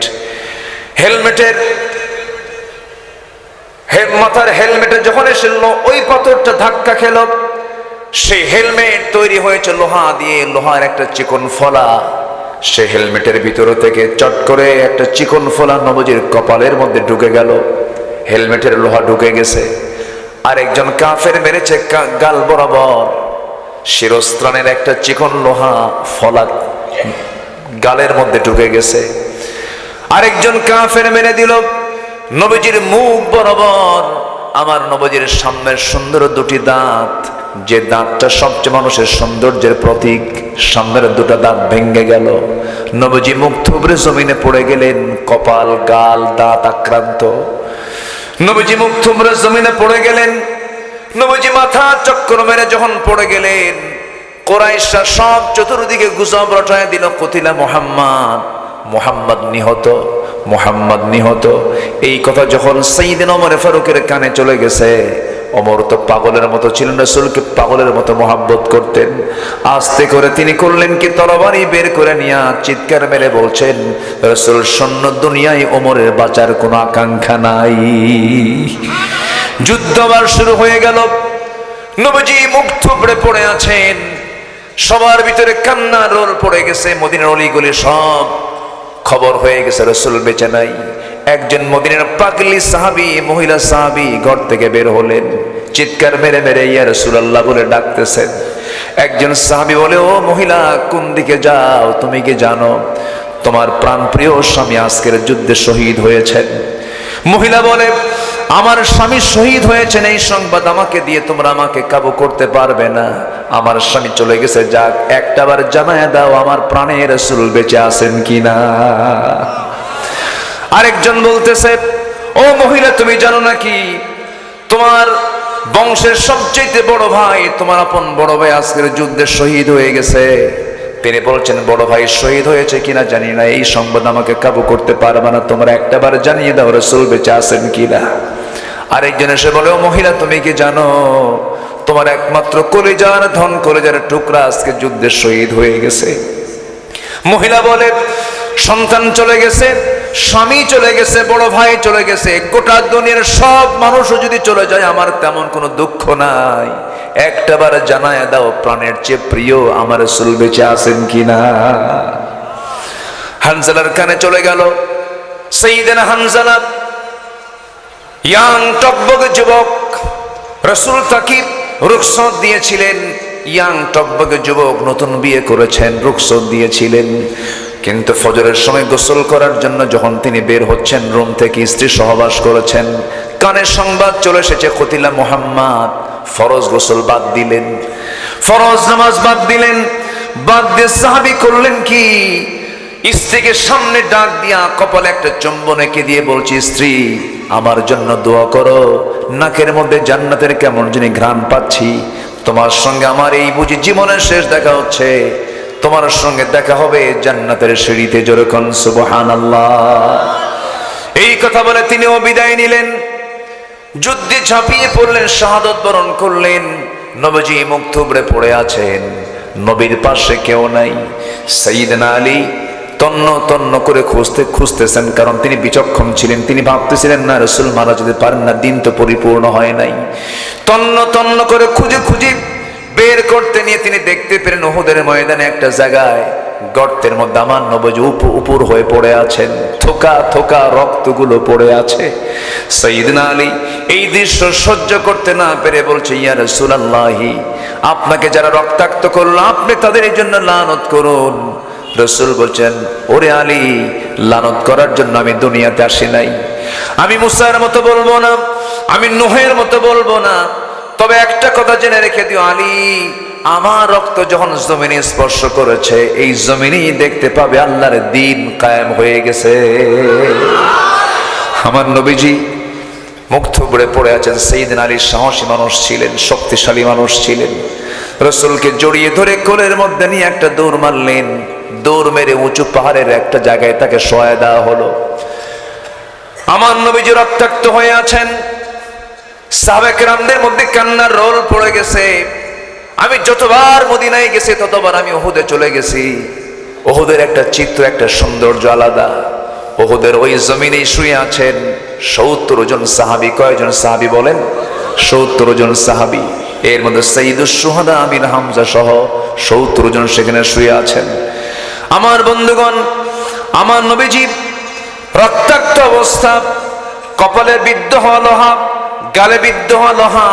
মাথার হেলমেটে যখন এসেছিল ওই পাথরটা ধাক্কা খেল। সেই হেলমেট তৈরি হয়েছে লোহা দিয়ে, লোহার একটা চিকন ফলা। সে হেলমেটের ভিতর থেকে চট করে একটা চিকন ফলা নবীজির কপালের মধ্যে ঢুকে গেল। হেলমেটের লোহা ঢুকে গেছে। আরেকজন কাফের মেরেছে গাল বরাবর। শিরস্ত্রাণের একটা চিকন লোহা ফলা গালের মধ্যে ঢুকে গেছে। আরেকজন কাফের মেরে দিল নবীজির মুখ বরাবর। আমার নবীজির সামনের সুন্দর দুটি দাঁত, যে দাঁতটা সবচেয়ে মানুষের সৌন্দর্যের প্রতীক, সামনের দুটো দাঁত ভেঙে গেল। নবীজি মুখ থুবড়ে জমিনে পড়ে গেলেন। কপাল, গাল, দাঁত আক্রান্ত। নবীজি মুখ থুবড়ে জমিনে পড়ে গেলেন। নবীজি মাথা চক্কর মেরে যখন পড়ে গেলেন, কুরাইশরা সব চতুর্দিকে গুজব রটায় দিল, কুতিলা মুহাম্মদ, মুহাম্মদ নিহত, মুহাম্মদ নিহত। এই কথা যখন সাইয়েদনা ওমর ফারুকের কানে চলে গেছে, ওমর তো পাগলের মতো ছিলেন, রাসূলকে পাগলের মতো মহব্বত করতেন। আস্তে করে তিনি করলেন কি, তরবারি বের করে নিয়ে চিৎকার মেরে বলছেন, রাসূল শূন্য দুনিয়ায় ওমরের বাঁচার কোনো আকাঙ্ক্ষা নাই। যুদ্ধ আবার শুরু হয়ে গেল। নবীজি মুখ থুবড়ে পড়ে আছেন। সবার ভিতরে কান্নার রোল পড়ে গেছে। মদিনার অলিগলি সব খবর হয়ে গেছে রাসূল বেঁচে নাই। একজন মদিনার পাগলি সাহাবী, মহিলা সাহাবী ঘর থেকে বের হলেন। চিৎকার মেরে মেরে ইয়া রাসূলুল্লাহ বলে ডাকতেছেন। একজন সাহাবী বলে, ও মহিলা, কোন দিকে যাও? তুমি কি জানো তোমার প্রাণপ্রিয় স্বামী আজকের যুদ্ধে শহীদ হয়েছেন? মহিলা বলে, আমার স্বামী শহীদ হয়েছেন এই সংবাদ আমাকে দিয়ে তোমরা আমাকে কাবু করতে পারবে না। আমার স্বামী চলে গেছে, যাক, একটাবার জানায় দাও আমার প্রাণের রাসূল বেঁচে আছেন কিনা। আরেকজন বলতেছে, ও মহিলা, তুমি জানো নাকি তোমার বংশের সবচেয়ে বড় ভাই, তোমার আপন বড় ভাই আজকের যুদ্ধে শহীদ হয়ে গেছে? তিনি বলছেন, বড় ভাই শহীদ হয়েছে কিনা জানি না, এই সংবাদ আমাকে কাবু করতে পারবে না, তোমরা একটাবার জানিয়ে দাও রাসূল বেঁচে আছেন কিনা। আরেকজন এসে বলে, ও মহিলা, তুমি কি জানো তোমার একমাত্র কলিজার ধন, কলিজার টুকরা আজকে যুদ্ধে শহীদ হয়ে গেছে? মহিলা বলে, সন্তান চলে গেছে, স্বামী চলে গেছে, বড় ভাই চলে গেছে, গোটা দুনিয়ার সব মানুষও যদি চলে যায় আমার তেমন কোনো দুঃখ নাই, একটাবার জানায় দাও প্রাণের চেয়ে প্রিয় আমার রাসূল বেঁচে আছেন কিনা। হানজালার কানে চলে গেল। সাইয়েদনা হানজালা ইয়াং টকবগে যুবক, রাসূল তাকে রুখসত দিয়েছিলেন। ইয়াং টকবগে যুবক, নতুন বিয়ে করেছেন, রুখসত দিয়েছিলেন। কিন্তু ফজরের সময় গোসল করার জন্য যখন তিনি বের হচ্ছেন রুম থেকে, স্ত্রী সহবাস করেছেন, কানে সংবাদ চলে এসেছে কতিলা মুহাম্মদ ফরজ গোসল বাদ দিলেন, ফরজ নামাজ বাদ দিলেন। বাদ দিয়ে সাহাবী করলেন কি, স্ত্রীকে সামনে ডাক দিয়া কপালে একটা চুম্বন এঁকে দিয়ে বলছি, স্ত্রী আমার জন্য দোয়া করো, নাকের মধ্যে জান্নাতের কেমন যিনি ঘ্রাণ পাচ্ছি, তোমার সঙ্গে আমার এই বুঝি জীবনের শেষ দেখা হচ্ছে, তোমার সঙ্গে দেখা হবে জান্নাতের সিঁড়িতে, জোরে কোন সুবহানাল্লাহ। এই কথা বলে তিনিও বিদায় নিলেন, যুদ্ধে ঝাঁপিয়ে পড়লেন, শাহাদত বরণ করলেন। নবীজি মুখ থুবড়ে পড়ে আছেন, নবীর পাশে কেউ নাই। সাইয়েদনা আলী তন্ন তন্ন করে খুঁজতেছেন, কারণ তিনি বিচক্ষণ ছিলেন, তিনি ভাবতেছিলেন না রাসূল মারা যেতে পারেন না, দিন তো পরিপূর্ণ হয় নাই। তন্ন তন্ন করে খুঁজে খুঁজে বের করতে নিয়ে তিনি দেখতে পেলেন উহুদের ময়দানে একটা জায়গায় গর্তের মধ্যে আমার নবীজি উপর হয়ে পড়ে আছেন, থোকা থোকা রক্তগুলো পড়ে আছে। সাইয়েদনা আলী এই দৃশ্য সহ্য করতে না পেরে বলছে, ইয়া রাসূলুল্লাহ, আপনাকে যারা রক্তাক্ত করলো আপনি তাদের এই জন্য লানত করুন। রাসূল বলছেন, ওরে আলী, লানত করার জন্য আমি দুনিয়াতে আসি নাই। আমি মুসার মতো বলবো না, আমি নূহের মতো বলবো না, তবে একটা কথা জেনে রেখে দিও আলী, আমার রক্ত যখন জমিনে স্পর্শ করেছে এই জমিনেই দেখতে পাবে আল্লাহর দ্বীন কায়েম হয়ে গেছে। আমার নবীজি মুখ থুবড়ে পড়ে আছেন। সাইয়েদনা আলী সাহসী মানুষ ছিলেন, শক্তিশালী মানুষ ছিলেন। রাসূলকে জড়িয়ে ধরে কোলের মধ্যে নিয়ে একটা দৌড় মারলেন, দৌড় মেরে উঁচু পাহাড়ের একটা জায়গায় তাকে শোয়ায় দেওয়া হলো। আমার নবীজি রক্তাক্ত হয়ে আছেন, সাহাবায়ে কেরামদের মধ্যে কান্নার রোল পড়ে গেছে। আমি যতবার মদিনায় গেছি ততবার আমি উহুদে চলে গেছি। উহুদের একটা চিত্র, একটা সৌন্দর্য আলাদা। উহুদের ওই জমিনে শুয়ে আছেন ৭০ জন সাহাবী। কয়জন সাহাবী বলেন? ৭০ জন সাহাবী। এর মধ্যে সাইয়্যিদুশ শুহাদা আমির হামজা সহ ৭০ জন সেখানে শুয়ে আছেন। আমার বন্ধুগণ, আমার নবীজি রক্তাক্ত অবস্থা, কপালে বিদ্ধ হওয়া লোহা, গালে বিদ্ধ হওয়া লোহা,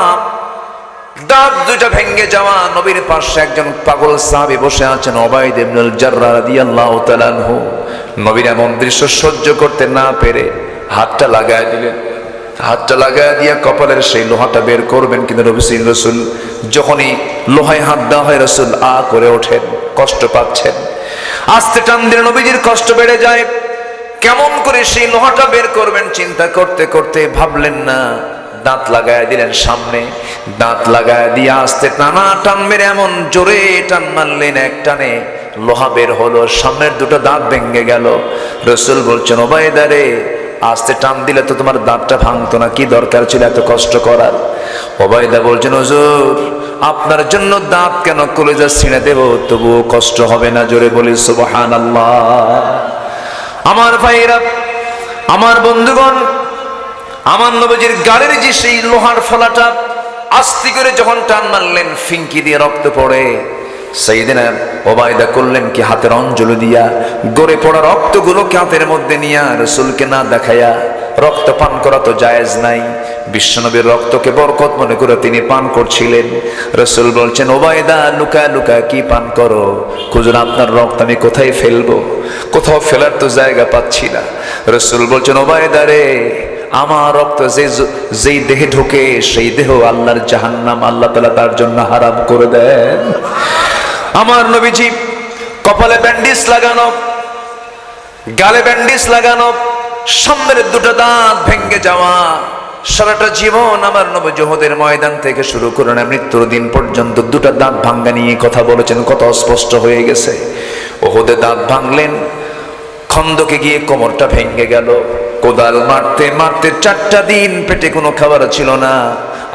দাঁত দুটো ভেঙে যাওয়া। নবীর পাশে একজন পাগল সাহাবী বসে আছেন, উবাইদ ইবনুল জাররাহ রাদিয়াল্লাহু তাআলা আনহু। নবীর এমন দৃশ্য সহ্য করতে না পেরে হাতটা লাগায় দিলেন। হাতটা লাগায় দিয়ে কপালের সেই লোহাটা বের করবেন, কিন্তু রাসূল যখনই লোহায় হাত দেওয়া হয় রাসূল আ করে ওঠেন, কষ্ট পাচ্ছেন। আস্তে টান দিলে নবীজির কষ্ট বেড়ে যায়। কেমন করে সেই লোহাটা বের করবেন চিন্তা করতে করতে ভাবলেন না, দাঁত লাগায় দিলেন সামনে। দাঁত লাগায় দিয়ে আস্তে টানা টান মেরে এমন জোরে টান মারলেন, এক টানে লোহা বের হলো, সামনের দুটো দাঁত ভেঙে গেল। রাসূল বলছেন, উবাইদা রে, আস্তে টান দিলে তো তোমার দাঁতটা ভাঙতো না, কি দরকার ছিল এত কষ্ট করার? উবাইদা বলছেন, হুজুর আপনার জন্য দাঁত কেন কলিজা ছিঁড়ে দেব, তবুও কষ্ট হবে না। জোরে বলি সুবহানাল্লাহ। আমার ভাইরা, আমার বন্ধুগণ, আমার নবীজির গালের যে সেই লোহার ফলাটা আস্তে করে যখন টান মারলেন, ফিঙ্কি দিয়ে রক্ত পড়ে। সাইয়েদনা উবাইদা করলেন কি, হাতের অঞ্জলি দিয়া গড়ে পড়া রক্তগুলোকে হাতের মধ্যে নিয়ে রাসূলকে না দেখায়া রক্ত পান করা তো জায়েজ নাই। বিশ্বনবীর রক্তকে বরকত মনে করে তিনি পান করছিলেন। রাসূল বলছেন, ওবায়দা লুকা লুকা কি পান করো? হুজুর আপনার রক্ত আমি কোথায় ফেলবো? কোথাও ফেলার তো জায়গা পাচ্ছি না। রাসূল বলছেন, ওবায়দা রে, আমার রক্ত যেই দেহে ঢোকে সেই দেহ আল্লাহর জাহান্নাম আল্লাহ তাআলা তার জন্য হারাম করে দেন। আমার নবীজি কপালে ব্যান্ডেজ লাগানো, গালে ব্যান্ডেজ লাগানো, সামনের দুটো দাঁত ভেঙে যাওয়া, সারাটা জীবন আমার নবী উহুদের ময়দান থেকে শুরু করে মৃত্যুর দিন পর্যন্ত দুটো দাঁত ভাঙ্গা নিয়ে কথা বলেছেন। কত স্পষ্ট হয়ে গেছে। উহুদে দাঁত ভাঙলেন, খন্দকে গিয়ে কোমরটা ভেঙে গেল। কোদাল মারতে মারতে 4টা দিন পেটে কোনো খাবার ছিল না।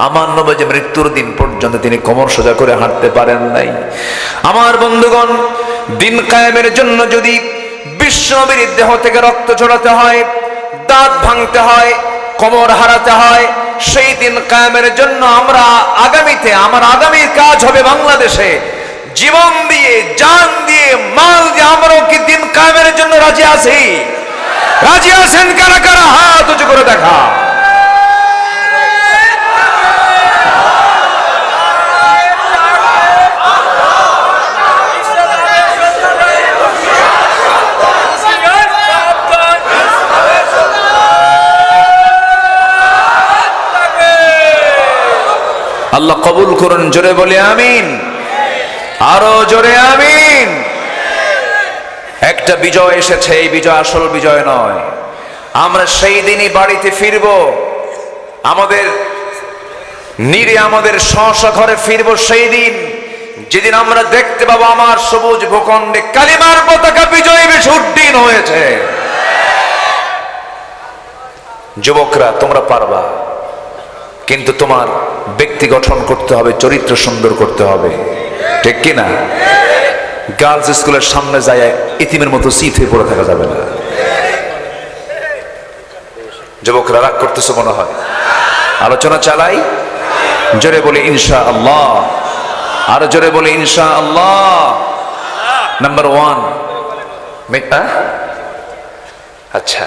আমার নবী যে মৃত্যুর দিন পর্যন্ত তিনি কোমর সোজা করে হাঁটতে পারেন নাই। আমার বন্ধুগণ, দিন কায়েমের জন্য যদি বিশ্বনবীর দেহ থেকে রক্ত ঝরাতে হয়, দাঁত ভাঙতে হয়, কোমর হারাতে হয়, সেই দিন কায়েমের জন্য আমরা আগামীতে আমার আগামীর কাজ হবে বাংলাদেশে জীবন দিয়ে, জান দিয়ে, মাল দিয়ে আমরাও কি দিন কায়েমের জন্য রাজি আছি? রাজি আছেন কারা কারা? হাত উঁচু করে দেখা। আল্লাহ কবুল করুন। জোরে বলে আমিন, আরো জোরে আমিন। একটা বিজয় এসেছে, এই বিজয় আসল বিজয় নয়। আমরা সেই দিনই বাড়িতে ফিরব, আমাদের নিরে আমাদের স্ব ঘরে ফিরব সেই দিন যেদিন আমরা দেখতে পাবো আমার সবুজ ভূখণ্ডে কালিমার পতাকা বিজয় বেশি উড্ডীন হয়েছে। যুবকরা, তোমরা পারবা, কিন্তু তোমার ব্যক্তি গঠন করতে হবে, চরিত্র সুন্দর করতে হবে, ঠিক কিনা? গার্লস স্কুলের সামনে যায় ইতিমের মতো সিট হয়ে পড়ে থাকা যাবে না। যুবকরা রাগ করতেছে মনে হয়, আলোচনা চালাই। জোরে বলে ইনশাআল্লাহ, আরো জোরে বলে ইনশাআল্লাহ। নাম্বার 1 মিথ্যা। আচ্ছা,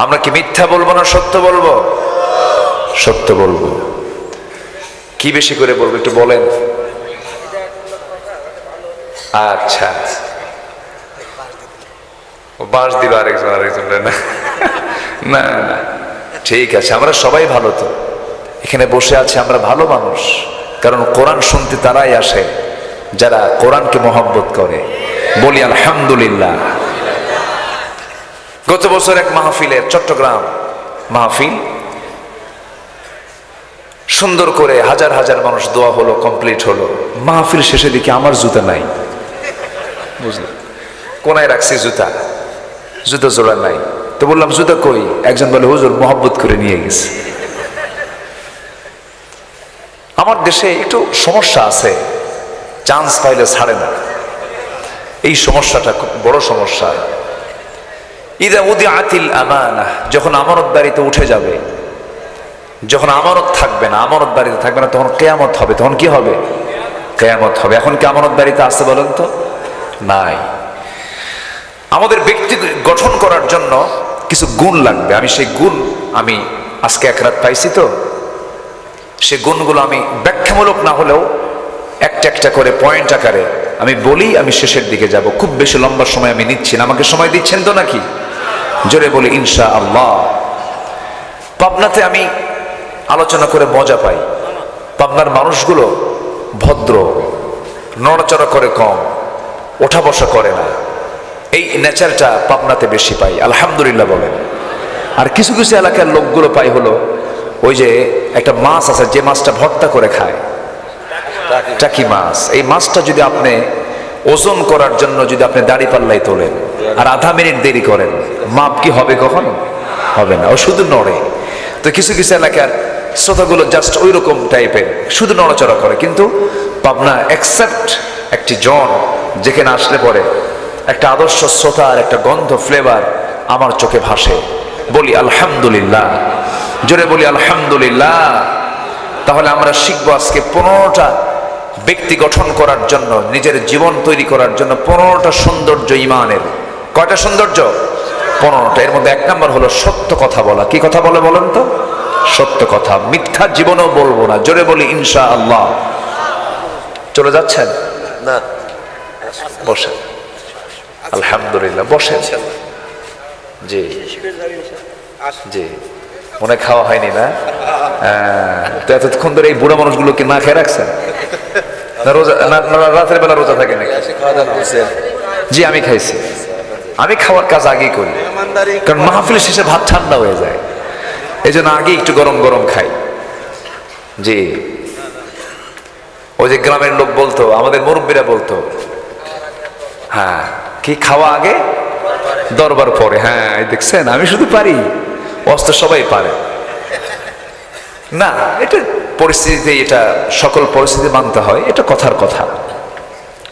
আমরা কি মিথ্যা বলবো না সত্য বলবো? সত্য বলবো। কি বেশি করে বলবো একটু বলেন। আচ্ছা, বাস দিল আরেকজন না না না, ঠিক আছে, আমরা সবাই ভালো। তো এখানে বসে আছে আমরা ভালো মানুষ, কারণ কোরআন শুনতে তারাই আসে যারা কোরআনকে মহব্বত করে। বলি আলহামদুলিল্লাহ। গত বছর এক মাহফিলের, চট্টগ্রাম মাহফিল, সুন্দর করে হাজার হাজার মানুষ দোয়া হলো, কমপ্লিট হলো। মাহফিল শেষে দিকে আমার জুতা নাই, বুঝলেন? কোনায় রাখছি জুতা, জুতা জোড়া নাই। তো বললাম জুতা কই? একজন বলে হুজুর মহব্বত করে নিয়ে গেছে। আমার দেশে একটু সমস্যা আছে, চান্স পাইলে ছাড়ে না। এই সমস্যাটা খুব বড় সমস্যা। ইদা উদিআতিল আমানাহ, যখন আমানতদারিতে উঠে যাবে, যখন আমানত থাকবে না, আমানতদারিতে থাকবে না, তখন কিয়ামত হবে। তখন কি হবে? কিয়ামত হবে। এখন কি আমানতদারিতে আছে বলেন তো? নাই। আমাদের ব্যক্তি গঠন করার জন্য কিছু গুণ লাগবে। আমি সেই গুণ আমি আজকে এক রাত পাইছি, তো সেই গুণগুলো আমি ব্যাখ্যামূলক না হলেও একটা একটা করে পয়েন্ট আকারে আমি বলি। আমি শেষের দিকে যাব, খুব বেশি লম্বা সময় আমি নিচ্ছি না। আমাকে সময় দিচ্ছেন তো নাকি? জোরে বলি ইনশাআল্লাহ। পাবনাতে আমি আলোচনা করে মজা পাই। পাবনার মানুষগুলো ভদ্র, নড়াচড়া করে কম, ওঠা বসা করে না। এই নেচারটা পাবনাতে বেশি পাই, আলহামদুলিল্লাহ বলেন। আর কিছু কিছু এলাকার লোকগুলো পাই হলো ওই যে একটা মাছ আছে, যে মাছটা ভর্তা করে খায়, টাকি মাছ। এই মাছটা যদি আপনি ওজন করার জন্য যদি আপনি দাড়ি পাল্লাই তোলেন আর আধা মিনিট দেরি করেন, মাপ কি হবে? কখনো হবে না, ও শুধু নড়ে। তো কিছু কিছু এলাকার শ্রোতাগুলো জাস্ট ওই রকম টাইপের, শুধু নড়াচড়া করে। কিন্তু পাবনা অ্যাকসেপ্ট একটি জন, যেখানে আসলে পরে একটা আদর্শ শ্রোতার একটা গন্ধ, ফ্লেভার আমার চোখে ভাসে। বলি আলহামদুলিল্লাহ, জোরে বলি আলহামদুলিল্লাহ। তাহলে আমরা শিখবো আজকে 15টা ব্যক্তি গঠন করার জন্য, নিজের জীবন তৈরি করার জন্য 15টা সৌন্দর্য ইমানের। কয়টা সৌন্দর্য? 15টা। এর মধ্যে 1 নাম্বার হলো সত্য কথা বলা। কি কথা বলে বলেন তো? সত্য কথা। মিথ্যা জীবনেও বলবো না। জোরে বলি ইনশাআল্লাহ। চলে যাচ্ছেন না, বসেন। আলহামদুলিল্লাহ, বসেন। জি জি, মনে খাওয়া হয়নি না? তো এতক্ষণ ধরে এই বুড়া মানুষগুলোকে না খেয়ে রাখছেন না? রোজা না রাতের বেলা রোজা থাকে নাকি? খাওয়া দাওয়া করছেন? জি, আমি খাইছি। আমি খাওয়ার কাজ আগেই করি, কারণ মাহফিলের শেষে ভাত ঠান্ডা হয়ে যায়, এই জন্য আগে একটু গরম গরম খাই। জি, ওই যে গ্রামের লোক বলতো, আমাদের মুরব্বীরা বলতো, হ্যাঁ, কি খাওয়া আগে দরবার পরে। হ্যাঁ, দেখছেন আমি শুধু পারি, অস্ত সবাই পারে না। এটা পরিস্থিতিতে, এটা সকল পরিস্থিতি মানতে হয়, এটা কথার কথা।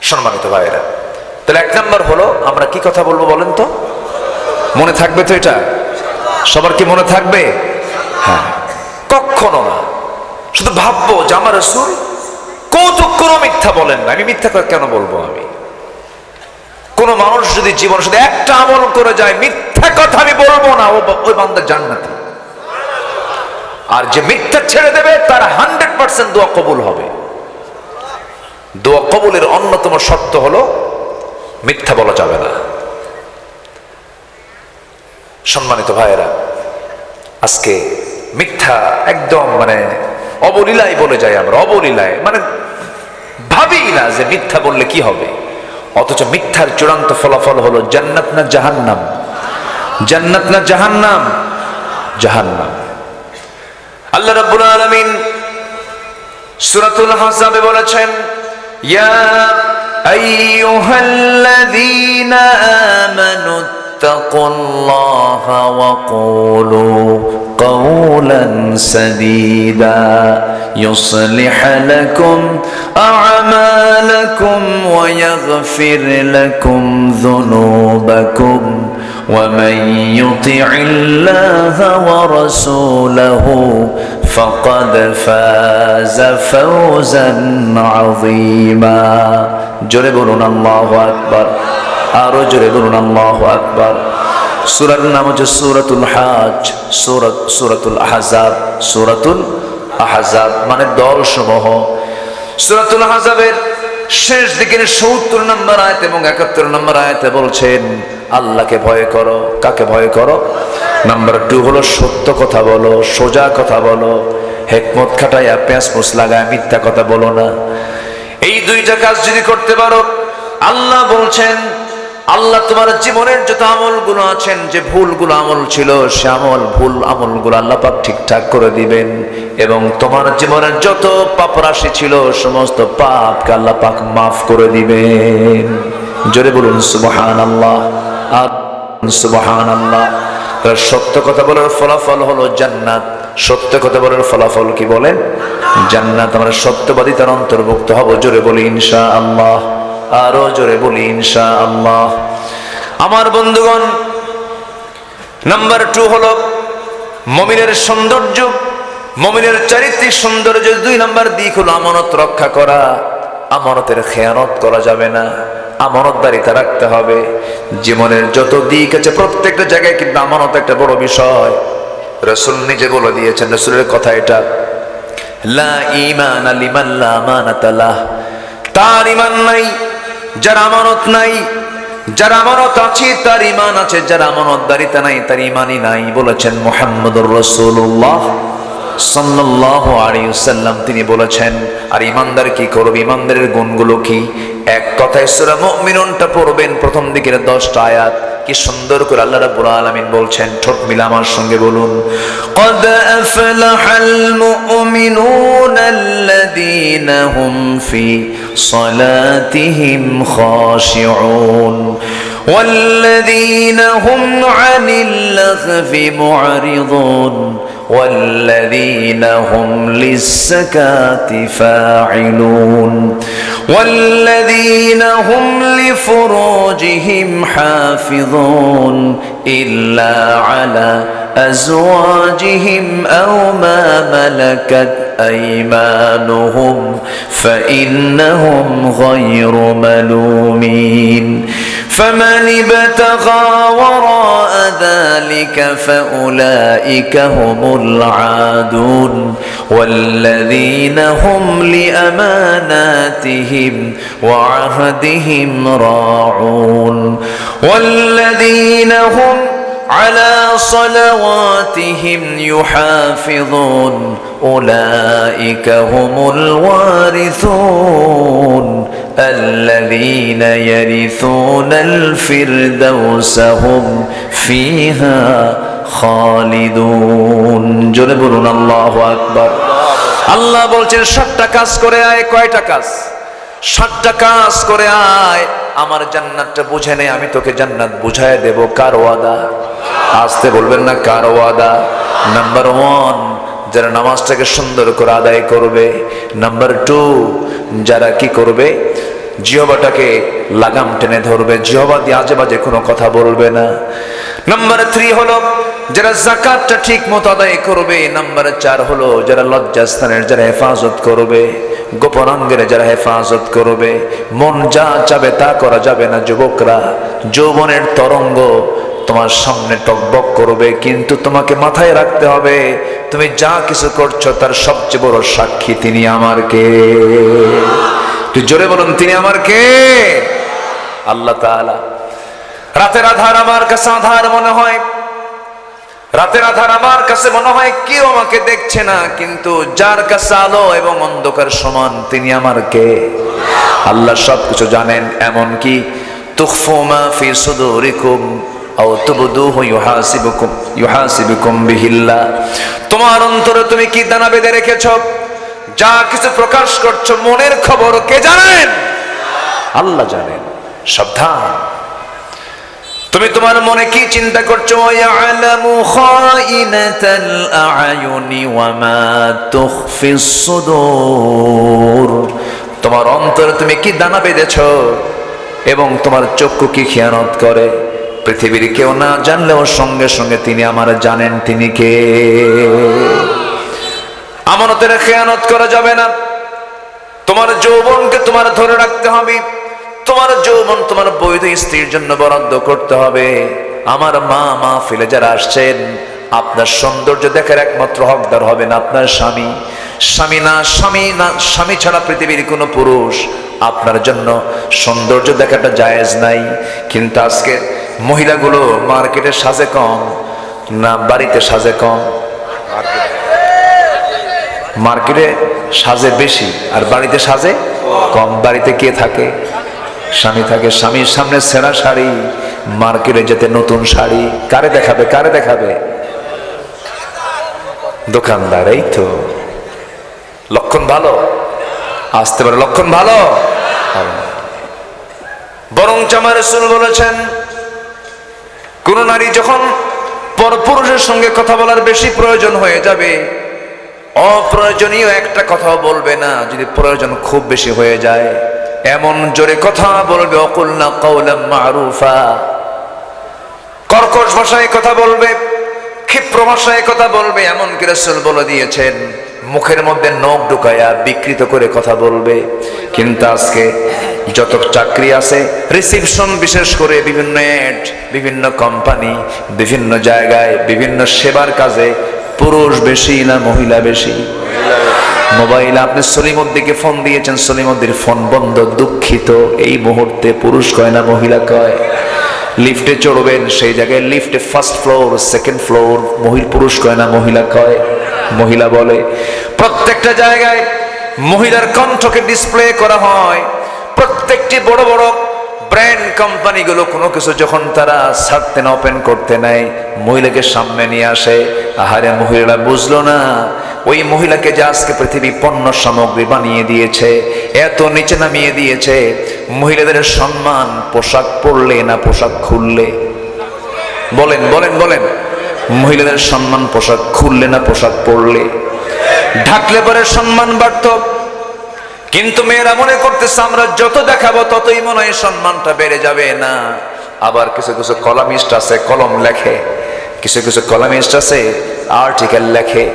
সম্মানিত ভাইয়েরা, তাহলে 1 নাম্বার হলো আমরা কি কথা বলবো বলেন তো? মনে থাকবে তো? এটা সবার কি মনে থাকবে? হ্যাঁ, কখনো না শুধু ভাববো যে আমার রাসূল কৌতুক কোনো মিথ্যা বলেন না, আমি মিথ্যা কেন বলবো? আমি কোন মানুষ যদি জীবন শুধু একটা আমল করে যায়, মিথ্যা কথা আমি বলবো না, ওই বান্দা জান্নাতি। আর যে মিথ্যা ছেড়ে দেবে তার 100% দোয়া কবুল হবে। দোয়া কবুলের অন্যতম শর্ত হলো মিথ্যা বলা যাবে না। সম্মানিত ভাইয়েরা, আজকে মিথ্যা একদম মানে অবলীলায় বলে যাই আমরা, অবলীলায়, মানে ভাবি না যে মিথ্যা বললে কি হবে। অথচ মিথ্যার চূড়ান্ত ফলাফল হলো জান্নাত না জাহান্নাম? জান্নাত না জাহান্নাম? জাহান্নাম। আল্লাহ রাব্বুল আলামিন সূরাতুল আহজাবে বলেছেন, ইয়া আইয়ুহাল্লাযীনা আমানু তাকুল্লাহা ওয়া কুলু কওলান সাদীদা يصلح لكم أعمالكم ويغفر لكم ذنوبكم ومن يطع الله ورسوله فقد فاز فوزا عظيما. জোরে বলুন আল্লাহু আকবার। আরো জোরে বলুন আল্লাহু আকবার। সূরার নাম হচ্ছে সূরাতুল হজ, সূরাতুল আহজাব। সূরাতুল আহজাব মানে দল সমূহ। সূরাতুল আহজাবের শেষ দিকের ৭০ নম্বর আয়াত এবং ৭১ নম্বর আয়াতে বলছেন, আল্লাহকে ভয় করো। কাকে ভয় করো? নাম্বার 2 হলো সত্য কথা বলো, সোজা কথা বলো, হিকমত খাটাইয়া পেঁচমুচ লাগায় মিথ্যা কথা বলো না। এই 2টা কাজ যদি করতে পারো, আল্লাহ বলছেন, আল্লাহ তোমার জীবনের যত আমলগুলো আছেন, যে ভুলগুলো আমল ছিল, সে ভুল আমলগুলো আল্লাহ পাক ঠিকঠাক করে দিবেন, এবং তোমার জীবনের যত পাপ রাশি ছিল সমস্ত পাপকে আল্লাহ পাক মাফ করে দিবেন। জোরে বলুন সুবহানাল্লাহ আর সুবহানাল্লাহ। সত্য কথা বলার ফলাফল হলো জান্নাত। সত্য কথা বলার ফলাফল কি বলেন? জান্নাত। আমরা সত্যবাদী তার অন্তর্ভুক্ত হব। জোরে বলি ইনশাআল্লাহ। আরো জোরে বলি ইনশাআল্লাহ। আমার বন্ধুগণ, নাম্বার 2 হলো মুমিনের সৌন্দর্য, মুমিনের চারিত্রিক সৌন্দর্য। 2 নাম্বার দিক হলো আমানত রক্ষা করা। আমানতের খেয়ানত করা যাবে না, আমানতদারিতা রাখতে হবে। জীবনের যত দিক আছে প্রত্যেকটা জায়গায় কিন্তু আমানত একটা বড় বিষয়। রাসূল নিজে বলে দিয়েছেন, রাসূলের কথা এটা, লা ঈমানা লিমান লা আমানাতা লাহ। তার ঈমান নাই যার আমানত নাই, যার আমানত আছে তার ঈমান আছে, যার আমানতদারিতা নাই তার ঈমানই নাই, বলেছেন মুহাম্মদুর রাসূলুল্লাহ সাল্লাল্লাহু আলাইহি ওয়াসাল্লাম। তিনি বলেছেন, আর ঈমানদার কি করবে, ঈমানদারের গুণগুলো কি? এক কথায় সূরা মুমিনুনটা পড়বেন, প্রথম দিকের 10টা আয়াত কি সুন্দর করে আল্লাহ রাব্বুল আলামিন বলছেন। ঠোঁট মিলে আমার সঙ্গে বলুন, قد أفلح المؤمنون الذين هم في صلاتهم خاشعون والذين هم عن اللغو معرضون والذين هم للزكاة فاعلون والذين هم لفروجهم حافظون إلا على أزواجهم أو ما ملكت أيمانهم فإنهم غير ملومين فمن ابتغى وراء ذلك فأولئك هم العادون والذين هم لأماناتهم وعهدهم راعون والذين هم على صلواتهم يحافظون أولئك هم الوارثون الذين يرثون الفردوس هم فيها খালিদুন। জোরে বলুন আল্লাহু আকবার। আল্লাহ বলছেন 7টা কাজ করে আয়। কয়টা কাজ? 7টা কাজ করে আয়, আমার জান্নাতটা বুঝে নে, আমি তোকে জান্নাত বুঝায় দেব। কার ওয়াদা? আসতে বলবেন না, কার ওয়াদা? নাম্বার 1, যারা নামাজটাকে সুন্দর করে আদায় করবে। নাম্বার 2, যারা কি করবে? জিহ্বাটাকে লাগাম টেনে ধরবে, জিহ্বা দিয়ে আজে বাজে কোনো কথা বলবে না। নাম্বার 3 হলো যারা যাকাতটা ঠিক মতো আদায় করবে। নাম্বার 4 হলো যারা লজ্জাস্থানের যারা হেফাজত করবে, গোপনাঙ্গের যারা হেফাজত করবে। মন যা চাবে তা করা যাবে না। যুবকরা, যৌবনের তরঙ্গ তোমার সামনে টকবক করবে, কিন্তু তোমাকে মাথায় রাখতে হবে তুমি যা কিছু করছো তার সবচেয়ে বড় সাক্ষী তিনি আমার কে? তুই জোরে বলুন, তিনি আমার কে? আল্লাহ তাআলা। রাতের আধার আমার কাছে আধার মনে হয়, রাতের আধার আমার কাছে মনে হয় কেউ আমাকে দেখছে না, কিন্তু যার কাছে আলো এবং অন্ধকার সমান তিনি আমার কে? আল্লাহ সবকিছু জানেন। এমন কি তুখফু মা ফি সুদুরিকুম আও তুবদুহু ইউহাসিবুকুম বিহিল্লাহ। তোমার অন্তরে তুমি কি দানা বেঁধে রেখেছো, যা কিছু প্রকাশ করছো মনের খবর কে জানেন? আল্লাহ জানেন। সাবধান, তুমি তোমার মনে কি চিন্তা করছো? ইয়ালামু খাইনাতাল আ'য়ুনি ওয়া মা তুখফিস সুদূর। তোমার অন্তরে তুমি কি দানা বেঁধেছো এবং তোমার চক্ষু কি খেয়ানত করে। পৃথিবীর কেউ না জানলেও সঙ্গে সঙ্গে তিনি আমার জানেন। তিনি কে? আমানতের খেয়ানত করা যাবে না। তোমার যৌবনকে তোমার ধরে রাখতে হবে। তোমার যৌবন তোমার বৈধ স্ত্রীর জন্য বরাদ্দ করতে হবে। আমার মা মাহফিলে যারা আসছেন, আপনার সৌন্দর্য দেখার একমাত্র হকদার হবেন আপনার স্বামী। স্বামী না, স্বামী না, স্বামী ছাড়া পৃথিবীর কোনো পুরুষ আপনার জন্য সৌন্দর্য দেখাটা জায়েজ নাই। কিন্তু আজকে মহিলাগুলো মার্কেটে সাজে কম না বাড়িতে সাজে কম? মার্কেটে সাজে বেশি আর বাড়িতে সাজে কম। বাড়িতে কে থাকে? স্বামী থাকে। স্বামীর সামনে ছেঁড়া শাড়ি, মার্কেটে যেতে নতুন শাড়ি। কারে দেখাবে? কারে দেখাবে? দোকানদার। এই তো লক্ষণ ভালো, আসতে পারে লক্ষণ ভালো। বরং আমার রাসূল বলেছেন, কোন নারী যখন পরপুরুষের সঙ্গে কথা বলার বেশি প্রয়োজন হয়ে যাবে, অপ্রয়োজনীয় একটা কথাও বলবে না। যদি প্রয়োজন খুব বেশি হয়ে যায়, এমন জোরে কথা বলবে, অকুলনা কাওলাম মারুফা, কর্কশ ভাষায় কথা বলবে, ক্ষিপ্র ভাষায় কথা বলবে। এমন কি রাসূল বলে দিয়েছেন, মুখের মধ্যে নখ ঢুকায়া বিকৃত করে কথা বলবে। কিন্তু আজকে যত চাকরি আছে, রিসিপশন, বিশেষ করে বিভিন্ন অ্যাড, বিভিন্ন কোম্পানি, বিভিন্ন জায়গায়, বিভিন্ন সেবার কাজে পুরুষ বেশি না মহিলা বেশি? মোবাইল, আপনি সলিমুদ্দিকে ফোন দিয়েছেন, সলিমুদ্দির ফোন বন্ধ, দুঃখিত। এই মুহূর্তে পুরুষ কয় না মহিলা কয়? লিফটে চড়বেন, সেই জায়গায় লিফটে ফার্স্ট ফ্লোর, সেকেন্ড ফ্লোর, পুরুষ কয় না মহিলা কয়? মহিলা বলে। প্রত্যেকটা জায়গায় মহিলার কণ্ঠকে ডিসপ্লে করা হয়। প্রত্যেকটি বড় বড় ব্র্যান্ড কোম্পানিগুলো কোনো কিছু যখন তারা ছাড়তে না, ওপেন করতে নেয়, মহিলাকে সামনে নিয়ে আসে। আহারে, মহিলারা বুঝলো না ওই মহিলাকে যে আজকে পৃথিবী পণ্য সামগ্রী বানিয়ে দিয়েছে, এত নিচে নামিয়ে দিয়েছে। মহিলাদের সম্মান পোশাক পরলে না পোশাক খুললে? বলেন বলেন বলেন। মহিলাদের সম্মান পোশাক খুললে না পোশাক পরলে? ঢাকলে পরে সম্মান বাড়ত। কিন্তু মেয়েরা মনে করতেছে আমরা যত দেখাবো ততই মনে হয় সম্মানটা বেড়ে যাবে। না, আবার কিছু কিছু কলামিস্ট আছে, কলম লেখে। কিছু কিছু কলামিস্ট আছে, আর্টিকেল লেখে।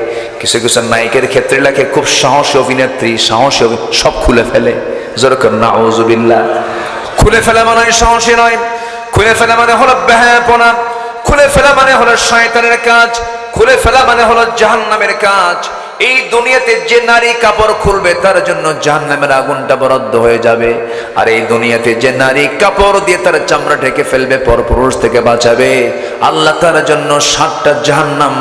কিছু কিছু নায়িকের ক্ষেত্রে লেখে, খুব সাহসী অভিনেত্রী, সাহসী সব খুলে ফেলে। যেরকম নাউজুবিল্লাহ, খুলে ফেলে মনে হয় সাহসী নয়। খুলে ফেলা মানে হলো বেহায়াপনা, খুলে ফেলা মানে হলো শয়তানের কাজ, খুলে ফেলা মানে হলো জাহান্নামের কাজ। এই দুনিয়াতে যে নারী কাপড় খুলবে তার জন্য জাহান্নামের আগুনটা বরাদ্দ হয়ে যাবে। আর এই দুনিয়াতে যে নারী কাপড় দিয়ে তার চামড়া ঢেকে ফেলবে, পরপুরুষ থেকে বাঁচাবে, আল্লাহ তার জন্য 7টা জাহান্নাম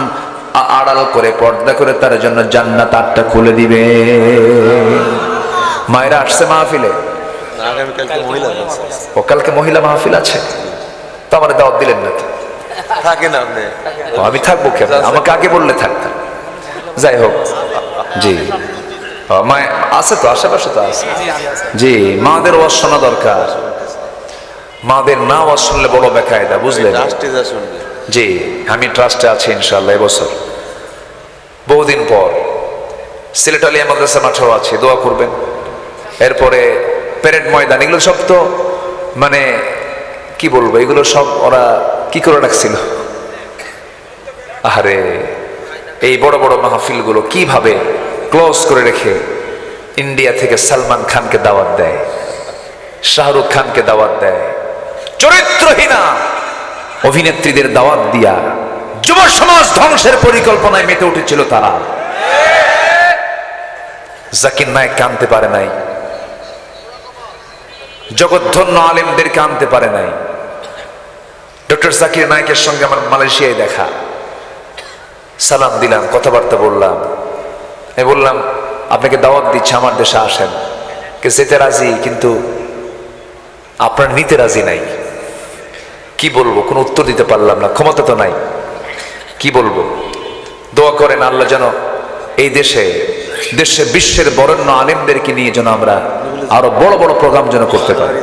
আড়াল করে পর্দা করে তার জন্য জান্নাত 8টা খুলে দিবে। মায়েরা আসছে মাহফিলে? আগামীকালকে মহিলা আছে। ও কালকে মহিলা মাহফিল আছে, তো আমার দাওয়াত দিলেন না তো? থাকেন আপনি? ও, আমি থাকবো কেন? আমাকে আগে বললে থাকতাম। যাই হোক, জি মা আছে তো, আশেপাশে তো আছে। জি, মাদের ওয়াজ শোনা দরকার। মাদের না ওয়াজ শুনলে বড় বেকায়দা, বুঝলেন? ট্রাস্টে যা শুনবে। জি, আমি ট্রাস্টে আছি ইনশাআল্লাহ। এবছর বহুদিন পর সিলেট আলিয়া মাদ্রাসা মাঠেও আছে, দোয়া করবেন। এরপরে প্যারেড ময়দান, এগুলো সব তো মানে কি বলবো, এগুলো সব ওরা কি করে রাখছিল। আরে এই বড় বড় মাহফিলগুলো কিভাবে ক্লোজ করে রেখে ইন্ডিয়া থেকে সালমান খানকে দাওয়াত দেয়, শাহরুখ খানকে দাওয়াত দেয়, চরিত্রহীনা অভিনেত্রীদের দাওয়াত দিয়া যুব সমাজ ধ্বংসের পরিকল্পনায় মেতে উঠেছিল তারা। জাকির নায়েককে আনতে পারে নাই, জগৎধন্য আলেমদেরকে আনতে পারে নাই। ডক্টর জাকির নায়েকের সঙ্গে আমার মালয়েশিয়ায় দেখা, সালাম দিলাম, কথাবার্তা বললাম। আমি বললাম আপনাকে দাওয়াত দিচ্ছে, আমার দেশে আসেন। কে যেতে রাজি, কিন্তু আপনার নিতে রাজি নাই। কি বলবো, কোনো উত্তর দিতে পারলাম না, ক্ষমতা তো নাই। কি বলবো? দোয়া করেন আল্লাহ যেন এই দেশে বিশ্বের বরেণ্য আলেমদেরকে নিয়ে যেন আমরা আরো বড় বড় প্রোগ্রাম যেন করতে পারি।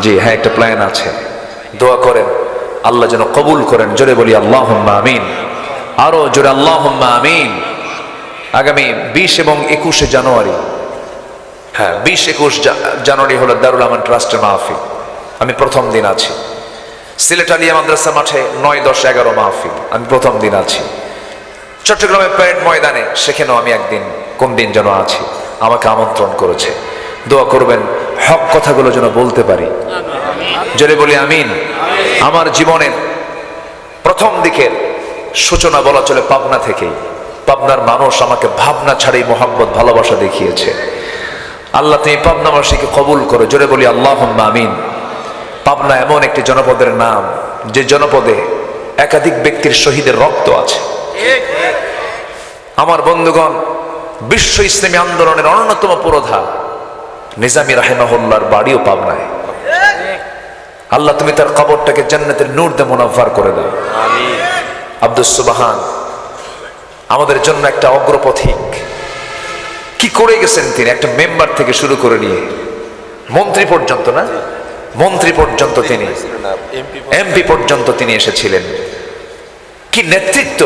জি হ্যাঁ, একটা প্ল্যান আছে। দোয়া করেন আল্লাহ যেন কবুল করেন। জোরে বলি আল্লাহুম্মা আমিন, আরো জোরে আল্লাহুম্মা আমিন। আগামী 20 এবং 21 জানুয়ারি, হ্যাঁ 20-21 জানুয়ারি হলো দারুল আমান ট্রাস্টের মাহফিল। আমি প্রথম দিন আছি। সিলেট আলিয়া মাদ্রাসা মাঠে 9, 10, 11 মাহফিল, আমি প্রথম দিন আছি। চট্টগ্রামের প্যারেড ময়দানে, সেখানেও আমি একদিন কোন দিন যেন আছি। আমাকে আমন্ত্রণ করেছে। দোয়া করবেন হক কথাগুলো যেন বলতে পারি। জোরে বলি আমিন। আমার জীবনের প্রথম দিকের সূচনা বলা চলে পাবনা থেকেই। পাবনার মানুষ আমাকে ভাবনা ছাড়াই মোহাব্বত ভালোবাসা দেখিয়েছে। আল্লাহ তুমি পাবনাবাসীকে কবুল করো। জোরে বলি আল্লাহুম্মা আমিন। পাবনা এমন একটি জনপদের নাম, যে জনপদে একাধিক ব্যক্তির শহীদের রক্ত আছে। আমার বন্ধুগণ, বিশ্ব ইসলামী আন্দোলনের অন্যতম পুরোধা নিজামী রাহিমাহুল্লাহর বাড়িও পাবনায়। আল্লাহ তুমি তার কবরটাকে জান্নাতের নূর দিয়ে মুনাফফার করে দাও। আমিন। আব্দুস সুবহান আমাদের জন্য একটা অগ্রপথিক। কি করে গেছেন তিনি, একটা মেম্বার থেকে শুরু করে নিয়ে মন্ত্রী পর্যন্ত, না মন্ত্রী পর্যন্ত তিনি, এমপি পর্যন্ত তিনি এসেছিলেন। কি নেতৃত্ব!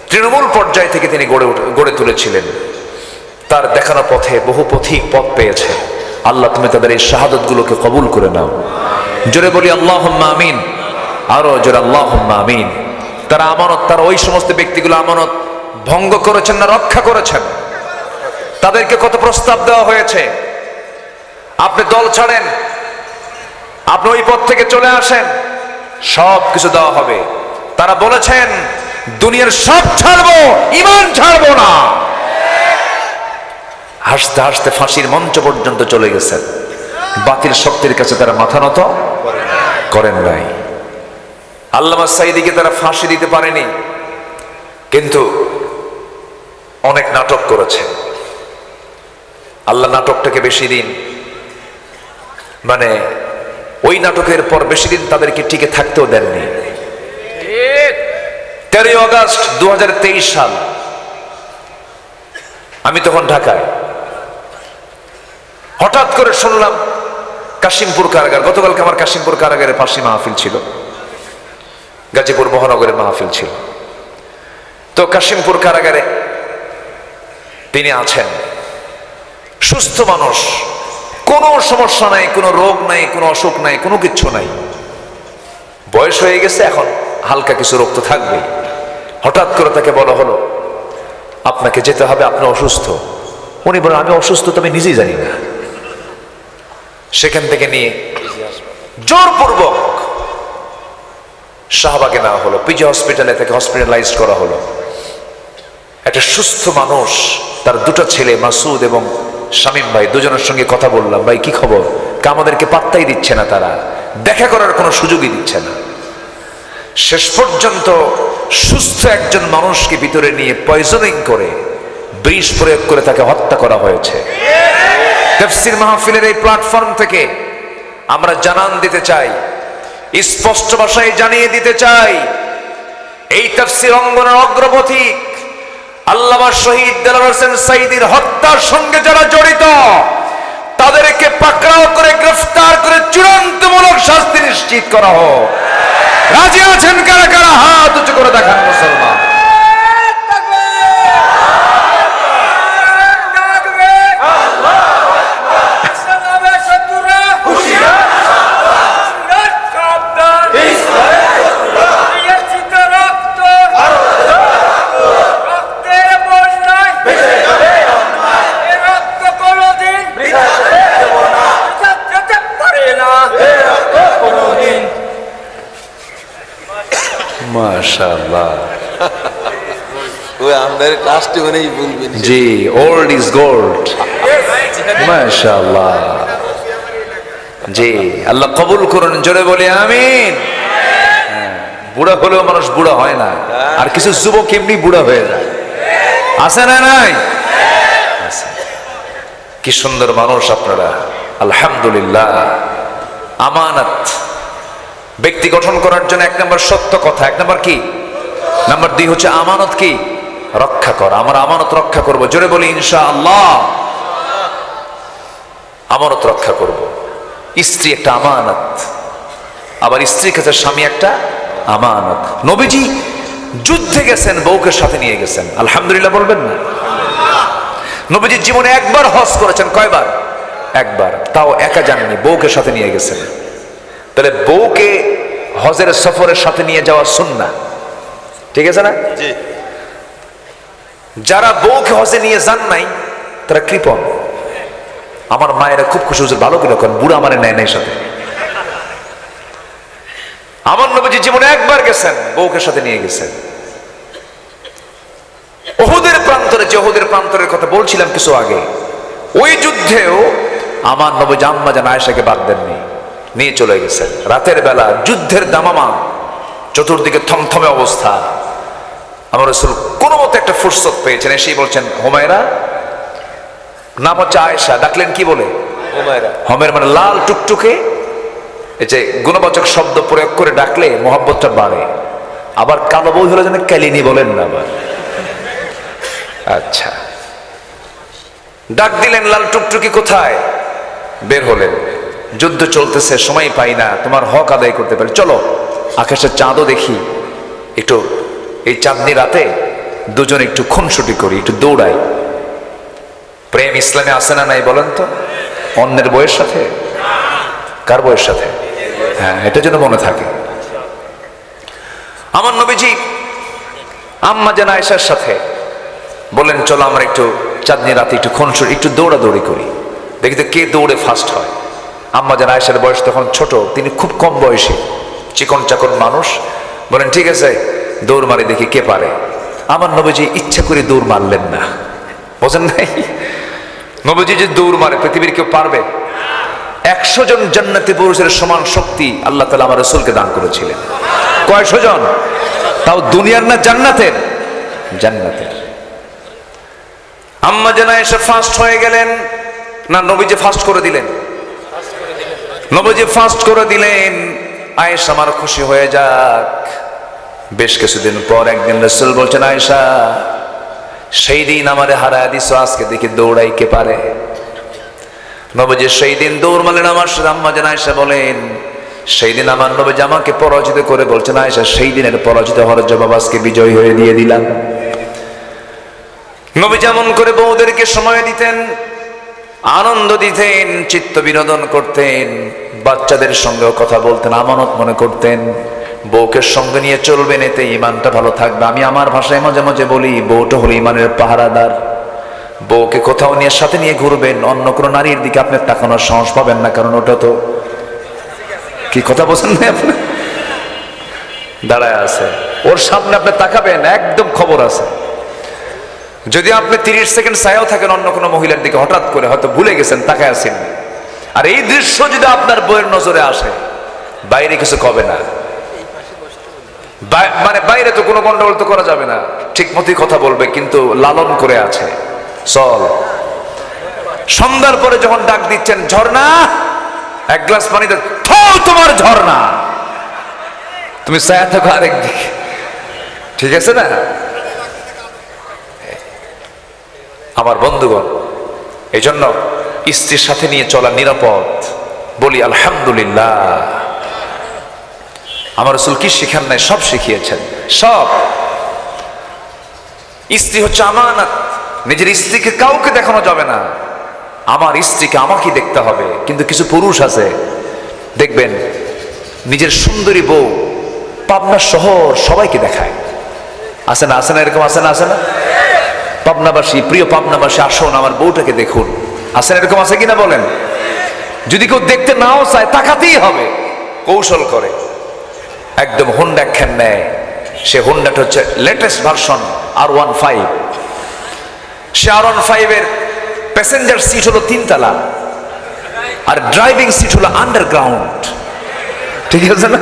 তৃণমূল পর্যায় থেকে তিনি গড়ে তুলেছিলেন। তার দেখানো পথে বহু পথিক পথ পেয়েছে। আল্লাহ তুমি তাদের এই শাহাদত গুলোকে কবুল করে নাও। জোরে বলি আল্লাহুম্মা আমিন, আরো জোরে আল্লাহুম্মা আমিন। তারা আমানত, তারা ওই সমস্ত ব্যক্তিগুলো আমানত ভঙ্গ করেছেন না রক্ষা করেছেন? তাদেরকে কত প্রস্তাব দেওয়া হয়েছে, আপনি দল ছাড়েন, আপনি ওই পথ থেকে চলে আসেন, সব কিছু দেওয়া হবে। তারা বলেছেন দুনিয়ার সব ছাড়বো, ঈমান ছাড়বো না। হাসতে হাসতে ফাঁসির মঞ্চ পর্যন্ত চলে গেছেন। বাতিল শক্তির কাছে তারা মাথা নত করেন নাই। আল্লামা সাঈদীকে তারা ফাঁসি দিতে পারেনি, কিন্তু অনেক নাটক করেছে। আল্লাহ নাটকটাকে বেশি দিন, মানে ওই নাটকের পর বেশি দিন তাদেরকে টিকে থাকতেও দেননি। 13 আগস্ট 2023 সাল, আমি তখন ঢাকায়। হঠাৎ করে শুনলাম কাশিমপুর কারাগার, গতকালকে আমার কাশিমপুর কারাগারে ফাঁসি মাহফিল ছিল, গাজীপুর মহানগরের মাহফিল ছিল। তো কাশিমপুর কারাগারে তিনি আছেন, সুস্থ মানুষ, কোনো সমস্যা নাই, কোনো রোগ নাই, কোনো অসুখ নাই, কোনো কিচ্ছু নাই। বয়স হয়ে গেছে, এখন হালকা কিছু রোগ তো থাকবেই। হঠাৎ করে তাকে বলা হলো আপনাকে যেতে হবে, আপনি অসুস্থ। উনি বলেন আমি অসুস্থ তো আমি নিজেই জানি না। সেখান থেকে নিয়ে জোরপূর্বক শাহবাগে নেওয়া হলো, পিজি হসপিটালে তাকে হসপিটালাইজ করা হলো। একটা সুস্থ মানুষ, তার দুটো ছেলে মাসুদ এবং শামীম ভাই, দুজনের সঙ্গে কথা বললাম, ভাই কি খবর? আমাদেরকে পাত্তাই দিচ্ছে না, তারা দেখা করার কোনো সুযোগই দিচ্ছে না। শেষ পর্যন্ত সুস্থ একজন মানুষকে ভিতরে নিয়ে পয়জনিং করে, বিষ প্রয়োগ করে তাকে হত্যা করা হয়েছে। তাফসীর মাহফিলের এই প্ল্যাটফর্ম থেকে আমরা জানান দিতে চাই, স্পষ্ট ভাষায় জানিয়ে দিতে চাই, এই তাফসীর অঙ্গনের অগ্রপথিক আল্লামা শহীদ দেলোয়ার হোসেন সাঈদীর হত্যার সঙ্গে যারা জড়িত, তাদেরকে পাকড়াও করে গ্রেফতার করে চূড়ান্তমূলক শাস্তি নিশ্চিত করা হোক। রাজি আছেন কারা কারা? হাত উঁচু করে দেখান মুসলমান। মাশাআল্লাহ, ওই আমাদের কাজটি মানেই বলবেন জি, ওল্ড ইজ গোল্ড। মাশাআল্লাহ, জি, আল্লাহ কবুল করুন, জোরে বলি আমিন। বুড়া হলেও মানুষ বুড়া হয় না, আর কিছু যুবক এমনি বুড়া হয়ে যায়, আছে না? নাই? আছে। কি সুন্দর মানুষ আপনারা, আলহামদুলিল্লাহ। আমানত ব্যক্তি গঠন করার জন্য 1 নম্বর সত্য কথা, 1 নম্বর কি? নাম্বার 2 হচ্ছে আমানত কি? রক্ষা করা। আমরা আমানত রক্ষা করব, জোরে বলি ইনশাআল্লাহ। আমানত রক্ষা করব। স্ত্রী একটা আমানত, আবার স্ত্রীর কাছে স্বামী একটা আমানত। নবীজি যুদ্ধে গেছেন, বউকে সাথে নিয়ে গেছেন, আলহামদুলিল্লাহ বলবেন না? নবীজি জীবনে একবার হজ করেছেন, কয়বার? একবার, তাও একা যাননি, বউকে সাথে নিয়ে গেছেন। তাহলে বউকে হজের সফরের সাথে নিয়ে যাওয়া সুন্নাহ, ঠিক আছে না? জি। যারা বউকে হজে নিয়ে যান নাই তারা কৃপণ। আমার মায়েরা খুব খুশি হচ্ছে, ভালো কিনা কারণ বুড়া আমার নেয় নাই সাথে। আমার নবীজি জীবনে একবার গেছেন, বউকে সাথে নিয়ে গেছেন। ওহুদের প্রান্তরে, যে ওহুদের প্রান্তরের কথা বলছিলাম কিছু আগে, ওই যুদ্ধেও আমার নবীজি আম্মা জান আয়েশাকে বাদ দেননি, নিয়ে চলে গেছেন। রাতের বেলা যুদ্ধের দামামা, চতুর্দিকে থমথমে অবস্থা, আমার রাসূল কোনো মতে একটা ফুরসত পেয়েছেন, এসেই বলছেন, হুমায়রা, নাম হচ্ছে আয়েশা, ডাকলেন কি বলে? হুমায়রা। হোমের মানে লাল টুকটুকে, এই যে গুণবাচক শব্দ প্রয়োগ করে ডাকলে মহব্বতটা বাড়ে। আবার কালো বউ হলে যেন কালিনী বলেন না আবার। আচ্ছা, ডাক দিলেন, লাল টুকটুকি কোথায়? বের হলেন, যুদ্ধ চলতেছে, সময় পাই না, তোমার হক আদায় করতে পারি, চলো আকাশের চাঁদও দেখি, একটু এই চাঁদনি রাতে দুজন একটু খুনসুটি করি, একটু দৌড়াই। প্রেম ইসলামে আছে না নাই বলেন তো? অন্যের বইয়ের সাথে, কার বইয়ের সাথে? হ্যাঁ, এটা যেন মনে থাকে। আমার নবীজি আম্মা জান আয়েশার সাথে বলেন, চলো আমরা একটু চাঁদনি রাতে একটু খুনসুটি, একটু দৌড়াদৌড়ি করি, দেখি তো কে দৌড়ে ফার্স্ট হয়। আম্মা জান আয়েশার বয়স তখন ছোট, তিনি খুব কম বয়সী, চিকন চাকন মানুষ। বলেন ঠিক আছে, দৌড় মারি, দেখি কে পারে। আমার নবীজি ইচ্ছা করে দৌড় মারলেন না, বোঝেন নাই? নবীজি যে দৌড় মারে, পৃথিবীর কেউ পারবে? 100 জন জান্নাতি পুরুষের সমান শক্তি আল্লাহ তাআলা আমার রাসূলকে দান করেছিলেন। কয়শো জন? তাও দুনিয়ার না, জান্নাতের। জান্নাতের। আম্মা জান আয়েশা ফাস্ট হয়ে গেলেন না নবীজি ফাস্ট করে দিলেন? নবীজি ফাস্ট করে দিলেন। আয়েশা আমার খুশি হয়ে যাক। বেশ কিছুদিন পর একদিন রাসূল বলছেন, আয়েশা, সেই দিন আমারে হারায় দিছো, আজকে দেখি দৌড়াই কে পারে। নবীজি সেই দিন দৌড় মারলেন। আমার আম্মা জান আয়েশা বলেন, সেই দিন আমার নবীজি আমাকে পরাজিত করে বলছেন, আয়েশা, সেই দিনের পরাজিত হওয়ার জবাব আজকে বিজয়ী হয়ে দিয়ে দিলাম। নবী যেমন করে বউদেরকে সময় দিতেন, আনন্দ দিতেন, চিত্ত বিনোদন করতেন, বাচ্চাদের সঙ্গেও কথা বলতেন, আমানত মনে করতেন। বউকে সঙ্গে নিয়ে চলবেন, এতে ইমানটা ভালো থাকবে। আমি আমার ভাষায় মাঝে মাঝে বলি, বউটা হলো ইমানের পাহারাদার। বউকে কোথাও নিয়ে সাথে নিয়ে ঘুরবেন, অন্য কোনো নারীর দিকে আপনি তাকানোর সাহস পাবেন না, কারণ ওটা তো কি কথা বলছেন না আপনি? দাঁড়ায় আছে, ওর সামনে আপনি তাকাবেন একদম খবর আছে। যদি আপনি 30 সেকেন্ড ছায়াও থাকেন অন্য কোনো মহিলার দিকে, হঠাৎ করে হয়তো ভুলে গেছেন, তাকায় আছেন, আর এই দৃশ্য যদি আপনার বইয়ের নজরে আসে, বাইরে কিছু কবে না, মানে বাইরে তো কোনো গন্ডগোল তো করা যাবে না, ঠিক মতোই কথা বলবে, কিন্তু লালন করে আছে চল। সন্ধ্যার পরে যখন ডাক দিচ্ছেন, ঝর্ণা এক গ্লাস পানি দাও, তোমার ঝর্ণা, তুমি ছায়া থাকো আরেক দিকে, ঠিক আছে না? আমার বন্ধুগণ, এই জন্য স্ত্রীর সাথে নিয়ে চলা নিরাপদ। বলি আলহামদুলিল্লাহ। আমার রাসূল কি শিখান নাই? সব শিখিয়েছেন, সব। স্ত্রী হচ্ছে আমানত, নিজের স্ত্রীকে কাউকে দেখানো যাবে না, আমার স্ত্রীকে আমাকে দেখতে হবে। কিন্তু কিছু পুরুষ আছে দেখবেন, নিজের সুন্দরী বউ পাবনা শহর সবাইকে দেখায়। আছে না, আছে না, এরকম আছে না, আছে না? পাবনাবাসী, প্রিয় পাবনাবাসী, আসুন আমার বউটাকে দেখুন। আছেন এরকম, আছে কিনা বলেন? যদি কেউ দেখতে নাও চায়, তাকাতেই হবে, কৌশল করে একদম হোন্ডা একখান নেয়। সে হোন্ডাটা হচ্ছে লেটেস্ট ভার্সন R15। সে R15 এর প্যাসেঞ্জার সিট হলো 3 তলা, আর ড্রাইভিং সিট হলো আন্ডারগ্রাউন্ড, ঠিক আছে না?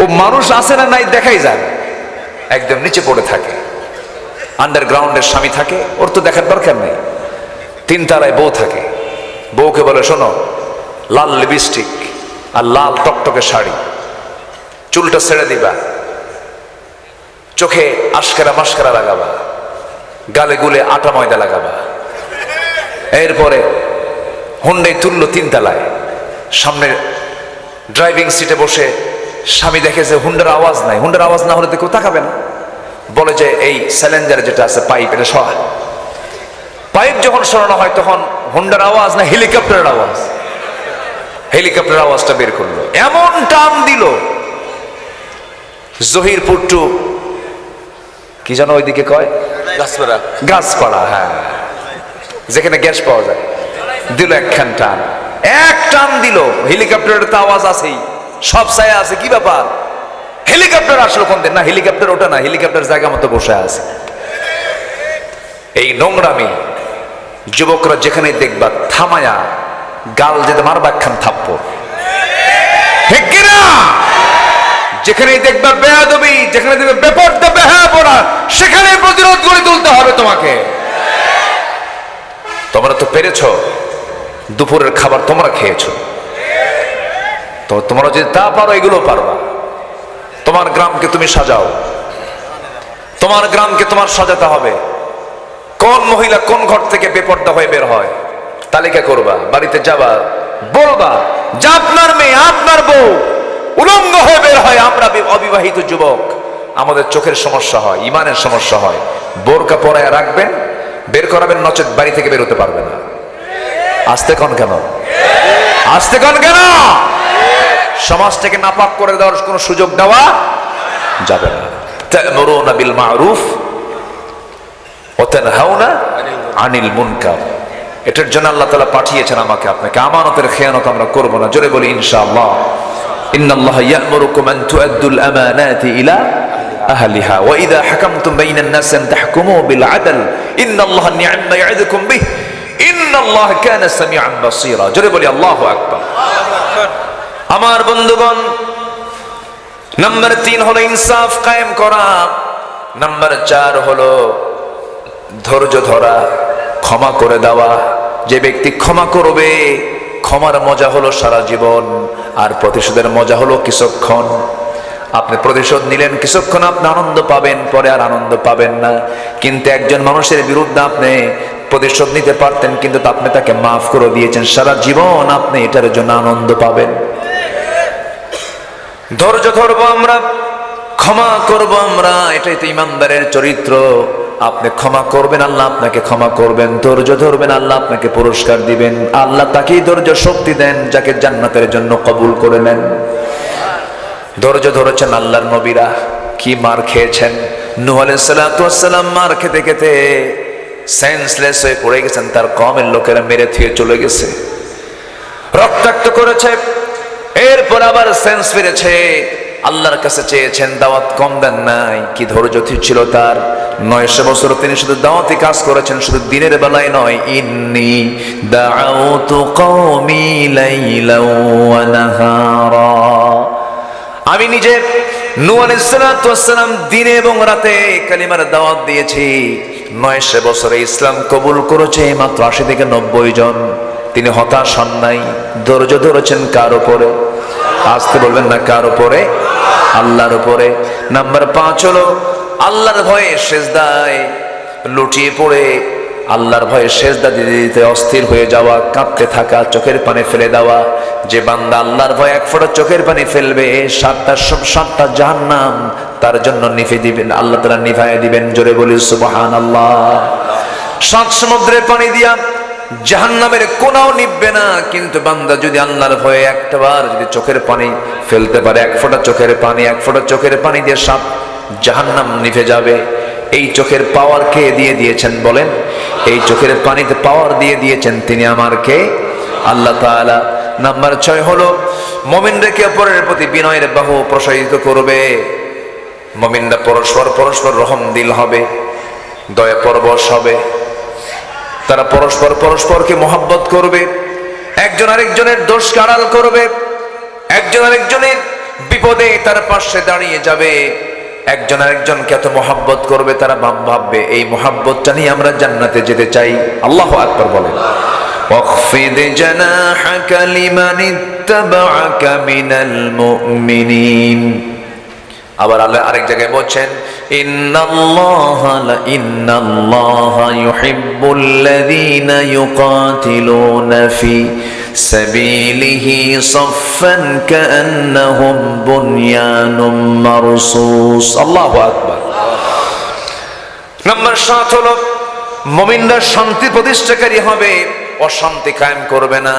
ও মানুষ আছে না নাই দেখাই যায়, একদম নিচে পড়ে থাকে। আন্ডারগ্রাউন্ডের স্বামী থাকে, ওর তো দেখার দরকার নেই। 3 তলায় বউ থাকে, বউকে বলে শোনো, লাল লিপস্টিক আর লাল টকটকে শাড়ি, চুলটা ছেড়ে দিবা, চোখে আশকারা মাস্কারা লাগাবা, গালে গুলে আটা ময়দা লাগাবা। এরপরে হুন্ডাই তুললো 3 তলায়, সামনে ড্রাইভিং সিটে বসে স্বামী দেখে যে হুন্ডার আওয়াজ নাই, হুন্ডার আওয়াজ না হলে তো কেউ তাকাবে না। বলে যে এই স্যালেঞ্জার যেটা আছে পাইপ, এটা সরা। পাইপ যখন সরানো হয় তখন হুন্ডার আওয়াজ না হেলিকপ্টারের আওয়াজ, হেলিকপ্টারের আওয়াজটা বের করলো, এমন টান দিল জহিরপুর টু কি যেন ওইদিকে কয়, গাছপাড়া, গাছপাড়া, হ্যাঁ, যেখানে গ্যাস পাওয়া যায়, দিল একখান টান, এক টান দিল। হেলিকপ্টারের তো আওয়াজ আছেই, সব ছায়া আছে, কি ব্যাপার? হেলিকপ্টার আসলো কোন দিন? না, হেলিকপ্টার ওটা না, হেলিকপ্টার জায়গা মতো বসে আছে। এই নোংরামি যুবকরা যেখানে দেখবা, থামায়া গাল যেতে মারবা একখান থাপ্পড়, ঠিক কিনা? যেখানে দেখবা বেয়াদবি, যেখানে দেখবে বেপরদা বেহায়াপনা, সেখানে প্রতিরোধ করে তুলতে হবে তোমাকে। তোমরা তো পেরেছো, দুপুরের খাবার তোমরা খেয়েছো, তো তোমরা যদি তা পারো, এগুলো পারবা। তোমার গ্রামকে তুমি সাজাও, তোমার গ্রামকে তোমার সাজাতে হবে। কোন মহিলা কোন ঘর থেকে বেপর্দা হয়ে বের হয় তালিকা করবা, বাড়িতে যাবা, বলবা যে আপনার মেয়ে, আপনার বউ উলঙ্গ হয়ে বের হয়, আমরা অবিবাহিত যুবক, আমাদের চোখের সমস্যা হয়, ইমানের সমস্যা হয়, বোরকা পরায় রাখবেন, বের করাবেন, নচেত বাড়ি থেকে বের হতে পারবে না। আসতে কোন কেন, আসতে কোন কেন? সমাজটাকে নাপাক করে দেওয়ার কোনো সুযোগ দেওয়া যাবে না। তা'মুরুনা বিল মা'রুফ ওয়া তানহাউনা আনিল মুনকার। এটার জন্য আল্লাহ তাআলা পাঠিয়েছেন আমাকে আপনাকে। আমানতের খেয়ানত আমরা করব না, জোরে বলি ইনশাআল্লাহ। ইন্নাল্লাহা ইয়া'মুরুকুম আন তু'আদ্দুল আমানাতি ইলা আহলিহা ওয়া ইযা হাকামতুম বাইনান নাসি আন তাহকুমু বিল আদল ইন্নাল্লাহা নি'মা ইয়া'ইদুকুম বিহি ইন্নাল্লাহা কানা সামিআন বাসীরা। জোরে বলি আল্লাহু আকবার। আমার বন্ধুগণ, নাম্বার 3 হলো ইনসাফ কায়েম করা, নাম্বার 4 হলো ধৈর্য ধরা, ক্ষমা করে দেওয়া। যে ব্যক্তি ক্ষমা করবে, ক্ষমার মজা হলো সারা জীবন, আর প্রতিশোধের মজা হলো কিছুক্ষণ। আপনি প্রতিশোধ নিলেন, কিছুক্ষণ আপনি আনন্দ পাবেন, পরে আর আনন্দ পাবেন না। কিন্তু একজন মানুষের বিরুদ্ধে আপনি প্রতিশোধ নিতে পারতেন, কিন্তু আপনি তাকে মাফ করে দিয়েছেন, সারা জীবন আপনি এটার জন্য আনন্দ পাবেন। ধৈর্য ধরবো আমরা, ক্ষমা করব আমরা, এটাই তো ইমানদারের চরিত্র। আপনি ক্ষমা করবেন, আল্লাহ আপনাকে ক্ষমা করবেন। ধৈর্য ধরবেন, আল্লাহ আপনাকে পুরস্কার দিবেন। আল্লাহ তাকেই ধৈর্য শক্তি দেন যাকে জান্নাতের জন্য কবুল করে নেন। ধৈর্য ধরেছেন আল্লাহর নবীরা, কি মার খেয়েছেন। নূহ আলাইহিস সালাতু ওয়াস সালাম মার খেতে খেতে সেন্সলেস হয়ে পড়ে গেছেন, তার কওমের লোকেরা মেরে থুয়ে চলে গেছে, রক্তাক্ত করেছে, এরপর আবার সেন্স ফিরেছে, আল্লাহর কাছে চেয়েছেন, দাওয়াত কম দেন নাই। কি ধৈর্য ছিল তার! 900 বছর তিনি শুধু দাওয়াতি কাজ করেছেন, শুধু দিনের বেলায় নয়। ইন্নী দাআউতু কওমি লাইলাও ওয়া নাহারা, আমি নিজে নূহ আলাইহিস সালাতু ওয়াস সালাম দিনে এবং রাতে কালিমার দাওয়াত দিয়েছি। 900 বছরে ইসলাম কবুল করেছে মাত্র 80 থেকে 90 জন। তিনি হতাশ হন নাই, ধৈর্য ধরেছেন কার উপরে? আসতে বলবেন না, কার উপরে? আল্লাহর উপরে। নাম্বার 5 হলো আল্লাহর ভয়ে সেজদায় লুটিয়ে পড়ে আল্লাহর ভয়ে সেজদা দিতে দিতে অস্থির হয়ে যাওয়া, কাঁদতে থাকা, চোখের পানি ফেলে দেওয়া। যে বান্দা আল্লাহর ভয়ে এক ফোঁটা চোখের পানি ফেলবে, 7টা জাহান্নাম তার জন্য নিভে দিবেন, আল্লাহ তাআলা নিভাইয়া দিবেন। জোরে বলি সুবহানাল্লাহ। 7 সমুদ্রের পানি দিয়া জাহান্নামের কোনাও নিববে না, কিন্তু বান্দা যদি আল্লাহর ভয়ে একটাবার যদি চোখের পানি ফেলতে পারে, এক ফোঁটা চোখের পানি দিয়ে 7 জাহান্নাম নিভে যাবে। এই চোখের পাওয়ার কে দিয়ে দিয়েছেন বলেন? এই চোখের পানিতে পাওয়ার দিয়ে দিয়েছেন তিনি আমার কে? আল্লাহ তাআলা। নাম্বার 6 হলো মুমিনরা একে অপরের প্রতি বিনয়ের বাহু প্রসারিত করবে। মুমিনরা পরস্পর রহম দিল হবে, দয়া পরবশ হবে। তারা পরস্পরকে মহব্বত করবে, একজন আরেকজনের দোষ আড়াল করবে, একজন আরেকজনের বিপদে তার পাশে দাঁড়িয়ে যাবে, একজন আরেকজনকে এত মহব্বত করবে তারা ভাববে এই মহব্বতটা নিয়ে আমরা জান্নাতে যেতে চাই। আল্লাহু আকবার বলেন। ওয়াখফিদ জানাহাকা লিমান ইত্তাবাআকা মিনাল মুমিনিন। আবার আল্লাহ আরেক জায়গায় বলছেন, ইন্নাল্লাহা ইউহিব্বুল্লাযীনা ইউকাতিলুনা ফি সাবিলিহি সাফফান কাআন্নাহুম বুনয়ানুম মারসুস। আল্লাহু আকবার। নাম্বার 7 হলো মুমিনরা শান্তি প্রতিষ্ঠাকারী হবে, অশান্তি কায়েম করবে না।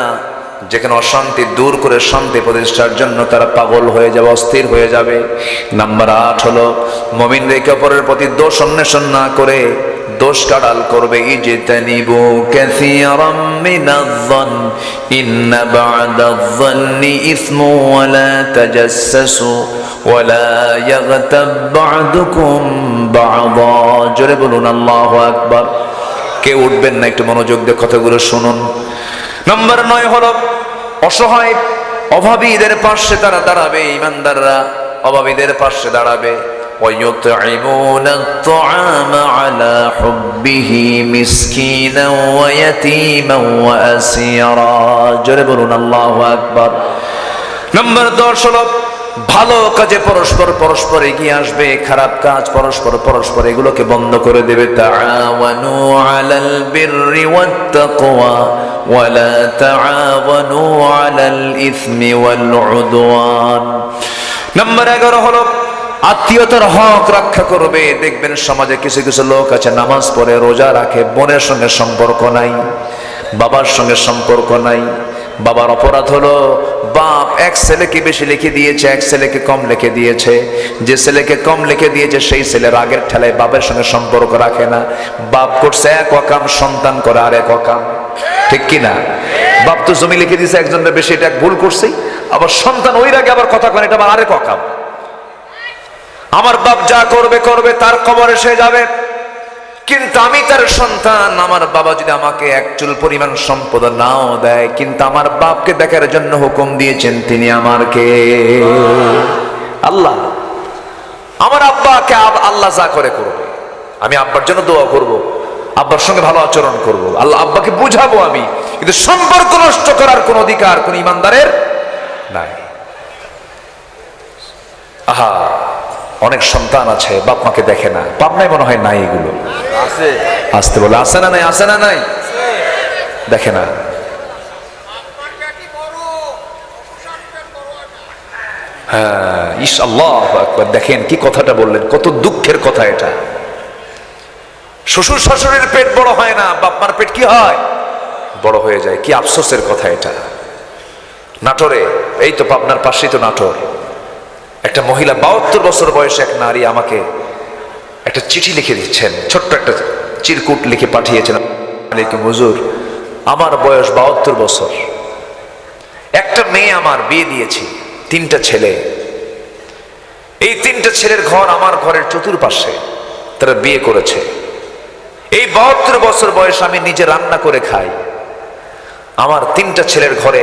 যেখানে অশান্তি দূর করে শান্তি প্রতিষ্ঠার জন্য তারা পাগল হয়ে যাবে, অস্থির হয়ে যাবে। নাম্বার 8 হলো মুমিনরা একে অপরের প্রতি দোষ অন্বেষণ না করে দোষ কাড়াল করবে। ইজতানিবু কাসীরাম মিনায-যন ইন্না বা'দায-যন্নি ইসমু ওয়া লা তাজাসসু ওয়া লা ইয়াগতাব বা'দুকুম বা'দা। জোরে বলুন আল্লাহু আকবার। কে উঠবেন না, একটু মনোযোগ দিয়ে কথাগুলো শুনুন। নাম্বার 9 হলো অসহায় অভাবীদের পাশে তারা দাঁড়াবে। ইমানদাররা অভাবীদের পাশে দাঁড়াবে। ওয়ায়ুতঈমুনা আত-তাআমা আলা হুব্বিহি মিসকিনান ওয়া ইয়াতীমান ওয়া আসীরা। জোরে বলুন আল্লাহু আকবার। নাম্বার 10 হলো ভালো কাজে পরস্পর এগিয়ে আসবে, খারাপ কাজ পরস্পর এগুলোকে বন্ধ করে দেবে। তাআওয়ানু আলাল বিররি ওয়াত তাকওয়া ওয়া লা তাআওয়ানু আলাল ইসমি ওয়াল উদওয়ান। নাম্বার 11 হলো আত্মীয়তার হক রক্ষা করবে। দেখবেন সমাজে কিছু লোক আছে নামাজ পড়ে, রোজা রাখে, বোনের সঙ্গে সম্পর্ক নাই, বাবার সঙ্গে সম্পর্ক নাই। বাবার অপরাধ হলো বাপ এক ছেলেকে বেশি লিখে দিয়েছে, এক ছেলেকে কম লিখে দিয়েছে। যে ছেলেকে কম লিখে দিয়েছে সেই ছেলে রাগের ঠেলায় বাবার সঙ্গে সম্পর্ক রাখে না। বাপ করছে এক ওয়াকাম, সন্তান করে আর এক ওয়াকাম। ঠিক কি না? বাপ তো জমি লিখে দিয়েছে একজনের বেশি, এটা ভুল করছে, আবার সন্তান ওই রাগে আবার কথা কয়, এটা আবার আরেক ওয়াকাম। আমার বাপ যা করবে তার কবরে সে যাবে, কিন্তু আমি তার সন্তান। আমার বাবা যদি আমাকে এক চুল পরিমাণ সম্পদ নাও দেয়, কিন্তু আমার বাপকে দেখার জন্য হুকুম দিয়েছেন তিনি আমার কে? আল্লাহ। আমার আব্বাকে আল্লাহ যা করে করবে, আমি আব্বার জন্য দোয়া করব, আব্বার সঙ্গে ভালো আচরণ করব, আল্লাহ আব্বাকে বুঝাবো আমি, কিন্তু সম্পর্ক নষ্ট করার কোন অধিকার কোন ইমানদারের নাই। আহা, অনেক সন্তান আছে বাপ মাকে দেখে না, পাবনায় মনে হয় নাই এগুলো আছে। আসতে বলে আছে না নাই? আছে না নাই? দেখে না। হ্যাঁ, ইস আল্লাহু আকবার। দেখেন কি কথাটা বললেন, কত দুঃখের কথা এটা। শ্বশুর শাশুড়ির পেট বড় হয় না, বাপ মার পেট কি হয়? বড় হয়ে যায়। কি আফসোসের কথা এটা। নাটোরে, এই তো পাবনার পাশেই তো নাটোর, একটা মহিলা 72 বছর বয়সে এক নারী আমাকে একটা চিঠি লিখে দিচ্ছেন, ছোট্ট একটা চিরকুট লিখে পাঠিয়েছেন। আলাইকুম হুজুর, আমার বয়স 72 বছর, একটা মেয়ে আমার বিয়ে দিয়েছি, 3টা ছেলে, এই তিনটা ছেলের ঘর আমার ঘরের চতুর্পাশে, তারা বিয়ে করেছে। এই 72 বছর বয়স আমি নিজে রান্না করে খাই। আমার তিনটা ছেলের ঘরে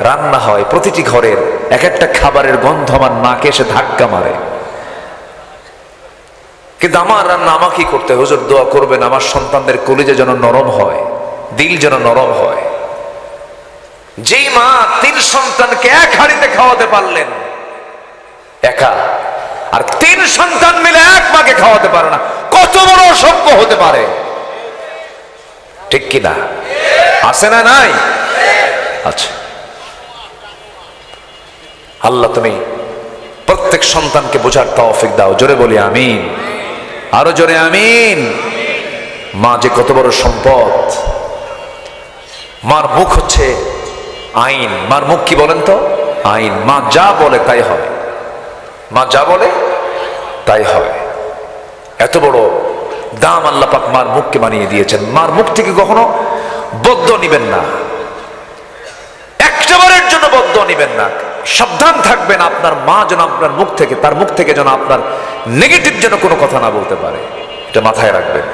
রান্না হয়, প্রতিটি ঘরের এক একটা খাবারের গন্ধ আমার নাকে এসে ধাক্কা মারে। কিন্তু আমার রান্না আমাকেই করতে হয়। হুজুর দোয়া করবেন আমার সন্তানদের কলিজা যেন নরম হয়, দিল যেন নরম হয়। যেই মা 3 সন্তানকে এক হাঁড়িতে খাওয়াতে পারলেন একা, আর 3 সন্তান মিলে এক মাকে খাওয়াতে পারে না, কত বড় অসভ্য হতে পারে? ঠিক কিনা? আছে না নাই? আচ্ছা, আল্লাহ তুমি প্রত্যেক সন্তানকে বোঝার তৌফিক দাও। জোরে বলি আমিন, আরো জোরে আমিন। মা যে কত বড় সম্পদ। মার মুখ হচ্ছে আইন। মার মুখ কি বলেন তো? আইন। মা যা বলে তাই হয়, মা যা বলে তাই হয়। এত বড় দাম আল্লাহ পাক মার মুখকে বানিয়ে দিয়েছেন। মার মুখ থেকে কখনো বদ্দুয়া নিবেন না, একটাবারের জন্য বদ্দুয়া নিবেন না। সাবধান থাকবেন আপনার মা যেন আপনার মুখ থেকে, তার মুখ থেকে যেন আপনার নেগেটিভ যেন কোনো কথা না বলতে পারে। এটা মাথায় রাখবেন,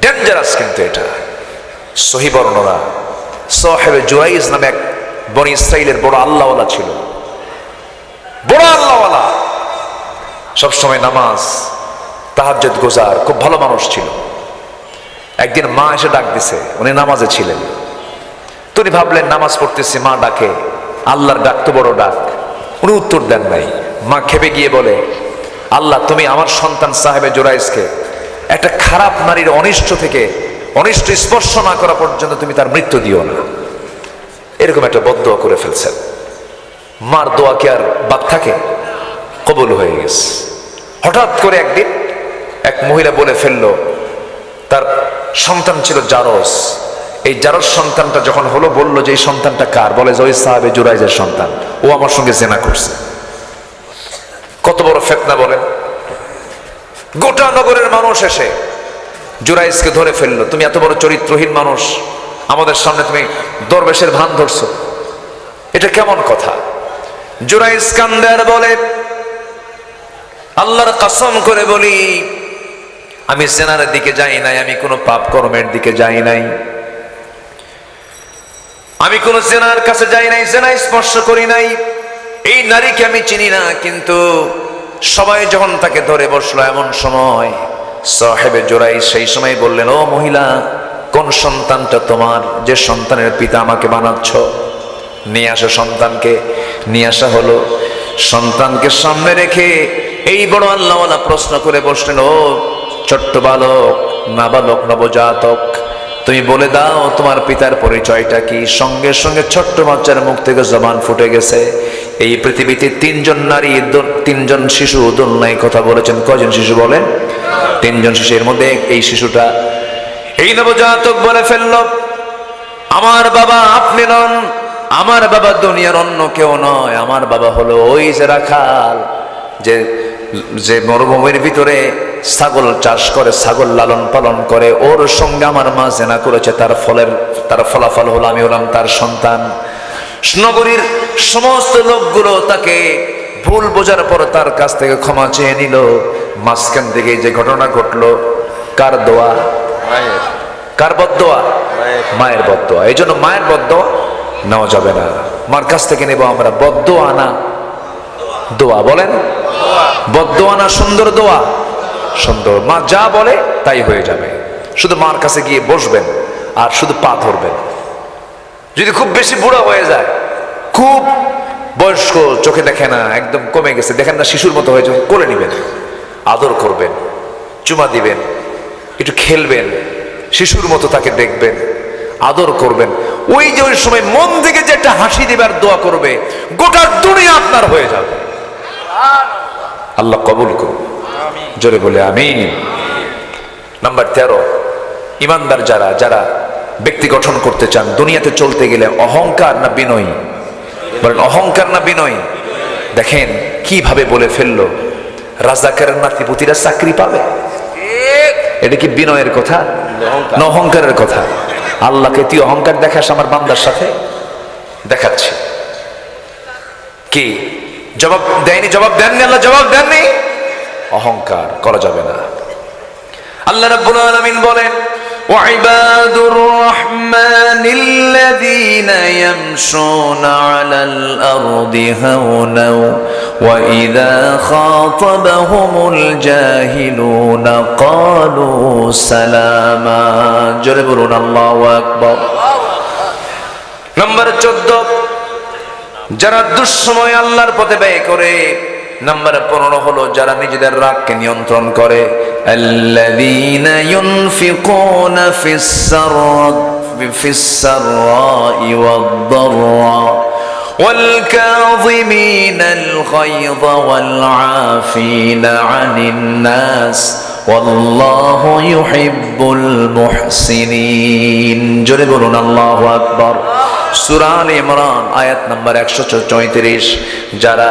ডেঞ্জারাস কিন্তু এটা। সহি বর্ণনা, সাহেবে জুরাইজ নামে এক বনি ইসরাইলের বড় আল্লাহওয়ালা ছিল, বড় আল্লাহওয়ালা, সবসময় নামাজ তাহাজ্জুদ গুজার, খুব ভালো মানুষ ছিল। একদিন মা এসে ডাক দিছে, উনি নামাজে ছিলেন। তিনি ভাবলেন নামাজ পড়তেছি, মা ডাকে, আল্লাহর ডাক তো বড় ডাক। উনি উত্তর দেন নাই। মা খেপে গিয়ে বলে, আল্লাহ তুমি আমার সন্তান সাহেবে জুরাইজকে একটা খারাপ নারীর অনিষ্ট থেকে, অনিষ্ট স্পর্শ না করা পর্যন্ত তুমি তার মৃত্যু দিও না। এরকম একটা বদদোয়া করে ফেলছেন। মার দোয়া কি আর বাদ থাকে? কবুল হয়ে গেছে। হঠাৎ করে একদিন এক মহিলা বলে ফেললো, তার সন্তান ছিল জারস। এই জারস সন্তানটা যখন হলো, বললো যে এই সন্তানটা কার? বলে যে ওই সাহাবে জুরাইজের সন্তান, ও আমার সঙ্গে জেনা করছে। কত বড় ফিতনা বলেন! গোটা নগরের মানুষ এসে জুরাইজকে ধরে ফেললো। তুমি এত বড় চরিত্রহীন মানুষ, আমাদের সামনে তুমি দরবেশের ভান ধরছো, এটা কেমন কথা? জুরাইজ কান্দে আর বলে, আল্লাহর কসম করে বলি আমি জেনার দিকে যাই নাই, আমি কোনো পাপ কর্মের দিকে যাই নাই, আমি কোন জেনার কাছে যাই নাই, জেনা স্পর্শ করি নাই, এই নারীকে আমি চিনি না। কিন্তু সবাই যখন তাকে ধরে বসলো, এমন সময় সাহেবে জুরাইজ সেই সময় বললেন, ও মহিলা, কোন সন্তানটা তোমার, যে সন্তানের পিতা আমাকে বানাচ্ছ? নিয়ে আসো সন্তানকে। নিয়ে আসা হলো। সন্তানকে সামনে রেখে এই বড় আল্লাহওয়ালা প্রশ্ন করে বসলেন, ও ছোট্ট বালক, নাবালক, নবজাতক, তুমি বলে দাও তোমার পিতার পরিচয়টা কি? সঙ্গে সঙ্গে ছোট্ট বাচ্চার মুখ থেকে জবান ফুটে গেছে। এই পৃথিবীতে 3 জন নারী, 3 জন শিশু দোলনায় কথা বলেছেন। কয়জন শিশু বলেন? 3 জন শিশু। এর মধ্যে এই শিশুটা, এই নবজাতক বলে ফেলল, আমার বাবা আপনি নন, আমার বাবা দুনিয়ার অন্য কেউ নয়, আমার বাবা হলো ওই যে রাখাল, যে মরুভূমির ভিতরে ছাগল চাষ করে, ছাগল লালন পালন করে, ওর সঙ্গে আমার মা জেনা করেছে, তার ফলাফল হলো আমি হলাম তার সন্তান। নগরীর সমস্ত লোকগুলো তাকে ভুল বোঝার পর তার কাছ থেকে ক্ষমা চেয়ে নিল। মাঝখান থেকে যে ঘটনা ঘটলো, কার দোয়া? কার বদদোয়া? মায়ের বদদোয়া। এই জন্য মায়ের বদদোয়া নেওয়া যাবে না। মার কাছ থেকে নেব আমরা বদদোয়া না দোয়া। বলেন বদদোয়া না সুন্দর দোয়া? সুন্দর। মা যা বলে তাই হয়ে যাবে। শুধু মার কাছে গিয়ে বসবেন আর শুধু পা ধরবেন। যদি খুব বেশি বুড়া হয়ে যায়, খুব বয়স্ক, চোখে দেখে না, একদম কমে গেছে, দেখেন না শিশুর মতো হয়ে যায়, কোলে নিবেন, আদর করবেন, চুমা দিবেন, একটু খেলবেন, শিশুর মতো তাকে দেখবেন, আদর করবেন। ওই যে ওই সময় মন থেকে যে একটা হাসি দিবার দোয়া করবে, গোটা দুনিয়া আপনার হয়ে যাবে। আল্লাহ কবুল করুন। জোরে বলে আমিন। নাম্বার 13, ইমানদার যারা ব্যক্তি গঠন করতে চান, দুনিয়াতে চলতে গেলে অহংকার না বিনয়? বলেন অহংকার না বিনয়? দেখেন কিভাবে বলে ফেললো, রাজাকারের নাতিপুতিরা চাকরি পাবে। এটা কি বিনয়ের কথা না অহংকারের কথা? আল্লাহকে তুই অহংকার দেখাস আমার বান্দার সাথে? দেখাচ্ছি। কি জবাব দেয়নি, জবাব দেননি, আল্লাহ জবাব দেননি। অহংকার করা যাবে না। আল্লাহ রাব্বুল আলামিন বলেন, وعباد الرحمن الذين يمشون على الأرض هونا وإذا خاطبهم الجاهلون قالوا سلاما জোরে বলুন আল্লাহু আকবার। নম্বর 14, যারা দুঃসময় আল্লাহর পথে ব্যয় করে। নাম্বার 15 হলো যারা নিজেদের রাগকে নিয়ন্ত্রণ করে। আল্লাযীনা ইউনফিকুনা ফিস-সাররা'i ওয়াদ-দাররা ওয়াল কাযিমিনাল গায়যা ওয়াল আফিনা আনিন নাস ওয়াল্লাহু ইউহিব্বুল মুহসিনিন। জোরে বলুন আল্লাহু আকবার। সূরা আলে ইমরান আয়াত নাম্বার 134। যারা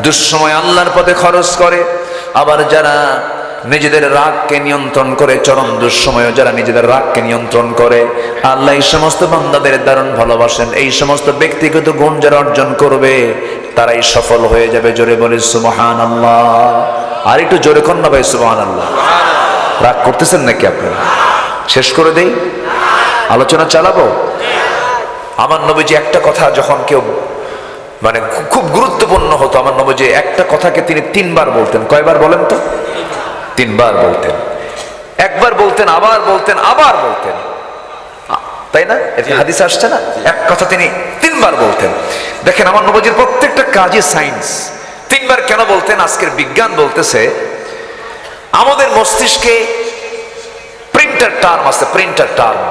দুঃসময় আল্লাহর পথে খরচ করে, আবার যারা নিজেদের রাগকে নিয়ন্ত্রণ করে, চরম দুঃসময়ে যারা নিজেদের রাগকে নিয়ন্ত্রণ করে, আল্লাহ এই সমস্ত বান্দাদের দারুণ ভালোবাসেন। এই সমস্ত ব্যক্তিগত গুণ যারা অর্জন করবে তারাই সফল হয়ে যাবে। জোরে বলি সুবহানাল্লাহ। আর একটু জোরে কর না ভাই, সুবহানাল্লাহ। রাগ করতেছেন নাকি আপনারা? শেষ করে দেই, আলোচনা চালাবো। আমার নবীজি একটা কথা যখন কেউ মানে খুব গুরুত্বপূর্ণ হতো, আমার নবীজি একটা কথাকে তিনি 3 বার বলতেন। কয়বার বলেন তো? 3 বার বলতেন। একবার বলতেন, আবার বলতেন, আবার বলতেন, তাই না? এটা হাদিস আসছে না? এক কথা তিনি 3 বার বলতেন। দেখেন আমার নবীজির প্রত্যেকটা কাজে সায়েন্স। 3 বার কেন বলতেন? আজকের বিজ্ঞান বলতেছে আমাদের মস্তিষ্কে প্রিন্টার টার্ম আছে, প্রিন্টার টার্ম।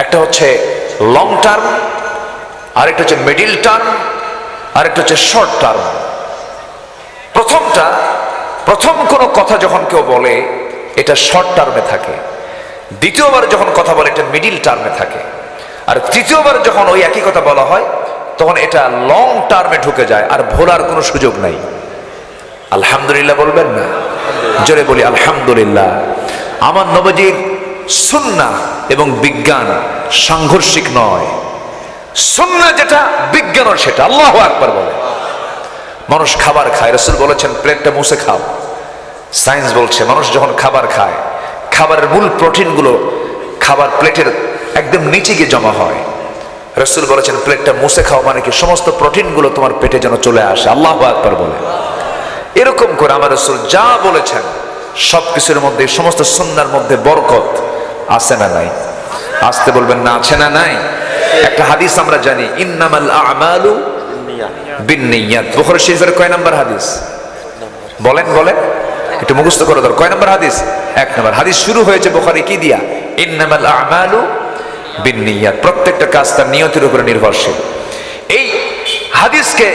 একটা হচ্ছে লং টার্ম, আরেকটা হচ্ছে মিডিল টার্ম, আরেকটা হচ্ছে শর্ট টার্ম। প্রথম কোনো কথা যখন কেউ বলে এটা শর্ট টার্মে থাকে, দ্বিতীয়বার যখন কথা বলে এটা মিডিল টার্মে থাকে, আর তৃতীয়বার যখন ওই একই কথা বলা হয় তখন এটা লং টার্মে ঢুকে যায়, আর ভোলার কোনো সুযোগ নাই। আলহামদুলিল্লাহ বলবেন না? জোরে বলি আলহামদুলিল্লাহ। আমার নবীজির সুন্নাহ এবং বিজ্ঞান সাংঘর্ষিক নয়। সুন্নাহ যেটা, বিজ্ঞানও সেটা। আল্লাহু আকবার বলে। মানুষ খাবার খায়, রাসূল বলেছেন প্লেটটা মুছে খাও। সায়েন্স বলছে মানুষ যখন খাবার খায়, খাবারের মূল প্রোটিনগুলো খাবার প্লেটের একদম নিচে গিয়ে জমা হয়। রাসূল বলেছেন প্লেটটা মুছে খাও, মানে কি সমস্ত প্রোটিনগুলো তোমার পেটে যেন চলে আসে। আল্লাহু আকবার বলে। এরকম করে আমার রাসূল যা বলেছেন সবকিছুর মধ্যে, সমস্ত সুন্নাহর মধ্যে বরকত আছে না নাই? আসতে বলবেন না, আছে না নাই? একটা হাদিস আমরা জানি, ইন্নামাল আ'মালু বিন্নিয়াত। বুখারী শরীফের কয় নাম্বার হাদিস? বলেন বলেন, একটু মুখস্থ করে দাও। কয় নাম্বার হাদিস? 1 নাম্বার হাদিস। শুরু হয়েছে বুখারী কি দিয়া? ইন্নামাল আ'মালু বিন্নিয়াত। প্রত্যেকটা কাজ তার নিয়তের উপর নির্ভরশীল। এই হাদিসকে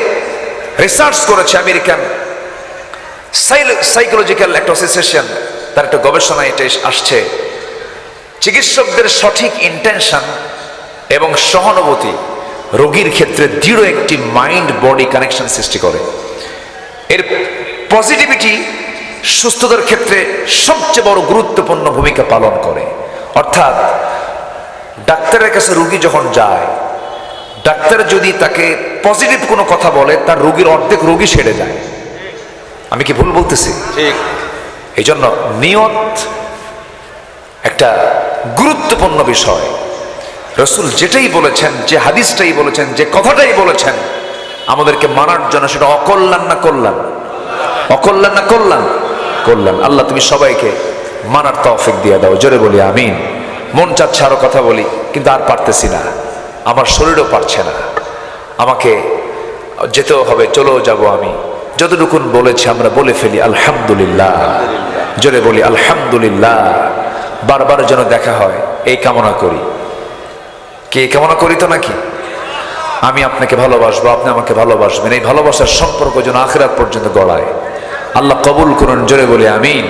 রিসার্চ করেছে আমেরিকান সাইকোলজিক্যাল একটা অ্যাসোসিয়েশন, তার একটা গবেষণায় এটা আসছে। চিকিৎসকদের সঠিক ইন্টেনশন এবং সহানুভূতি রোগীর ক্ষেত্রে দৃঢ় একটি মাইন্ড বডি কানেকশন সৃষ্টি করে। এর পজিটিভিটি সুস্থতার ক্ষেত্রে সবচেয়ে বড় গুরুত্বপূর্ণ ভূমিকা পালন করে। অর্থাৎ ডাক্তারের কাছে রোগী যখন যায়, ডাক্তার যদি তাকে পজিটিভ কোনো কথা বলে, তার রোগীর অর্ধেক রোগী সেরে যায়। আমি কি ভুল বলতেছি? ঠিক। এই জন্য নিয়ত একটা গুরুত্বপূর্ণ বিষয়। রাসূল যেটাই বলেছেন, যে হাদিসটাই বলেছেন, যে কথাটাই বলেছেন, আমাদেরকে মানার জন্য সেটা অকল্যাণ না কল্যাণ? অকল্যাণ না কল্যাণ? কল্যাণ। আল্লাহ তুমি সবাইকে মানার তৌফিক দিয়ে দাও। জোরে বলি আমিন। মন চাচ্ছে আরো কথা বলি, কিন্তু আর পারতেছি না, আমার শরীরও পারছে না, আমাকে যেতেও হবে, চলেও যাব। আমি যতটুকুন বলেছি আমরা বলে ফেলি আলহামদুলিল্লাহ। জোরে বলি আলহামদুলিল্লাহ। বারবার যেন দেখা হয় এই কামনা করি। কে কামনা করি তো নাকি? আমি আপনাকে ভালোবাসবো, আপনি আমাকে ভালোবাসবেন। এই ভালোবাসার সম্পর্ক যেন আখিরাত পর্যন্ত গড়ায়। আল্লাহ কবুল করুন। জোরে বলি আমিন।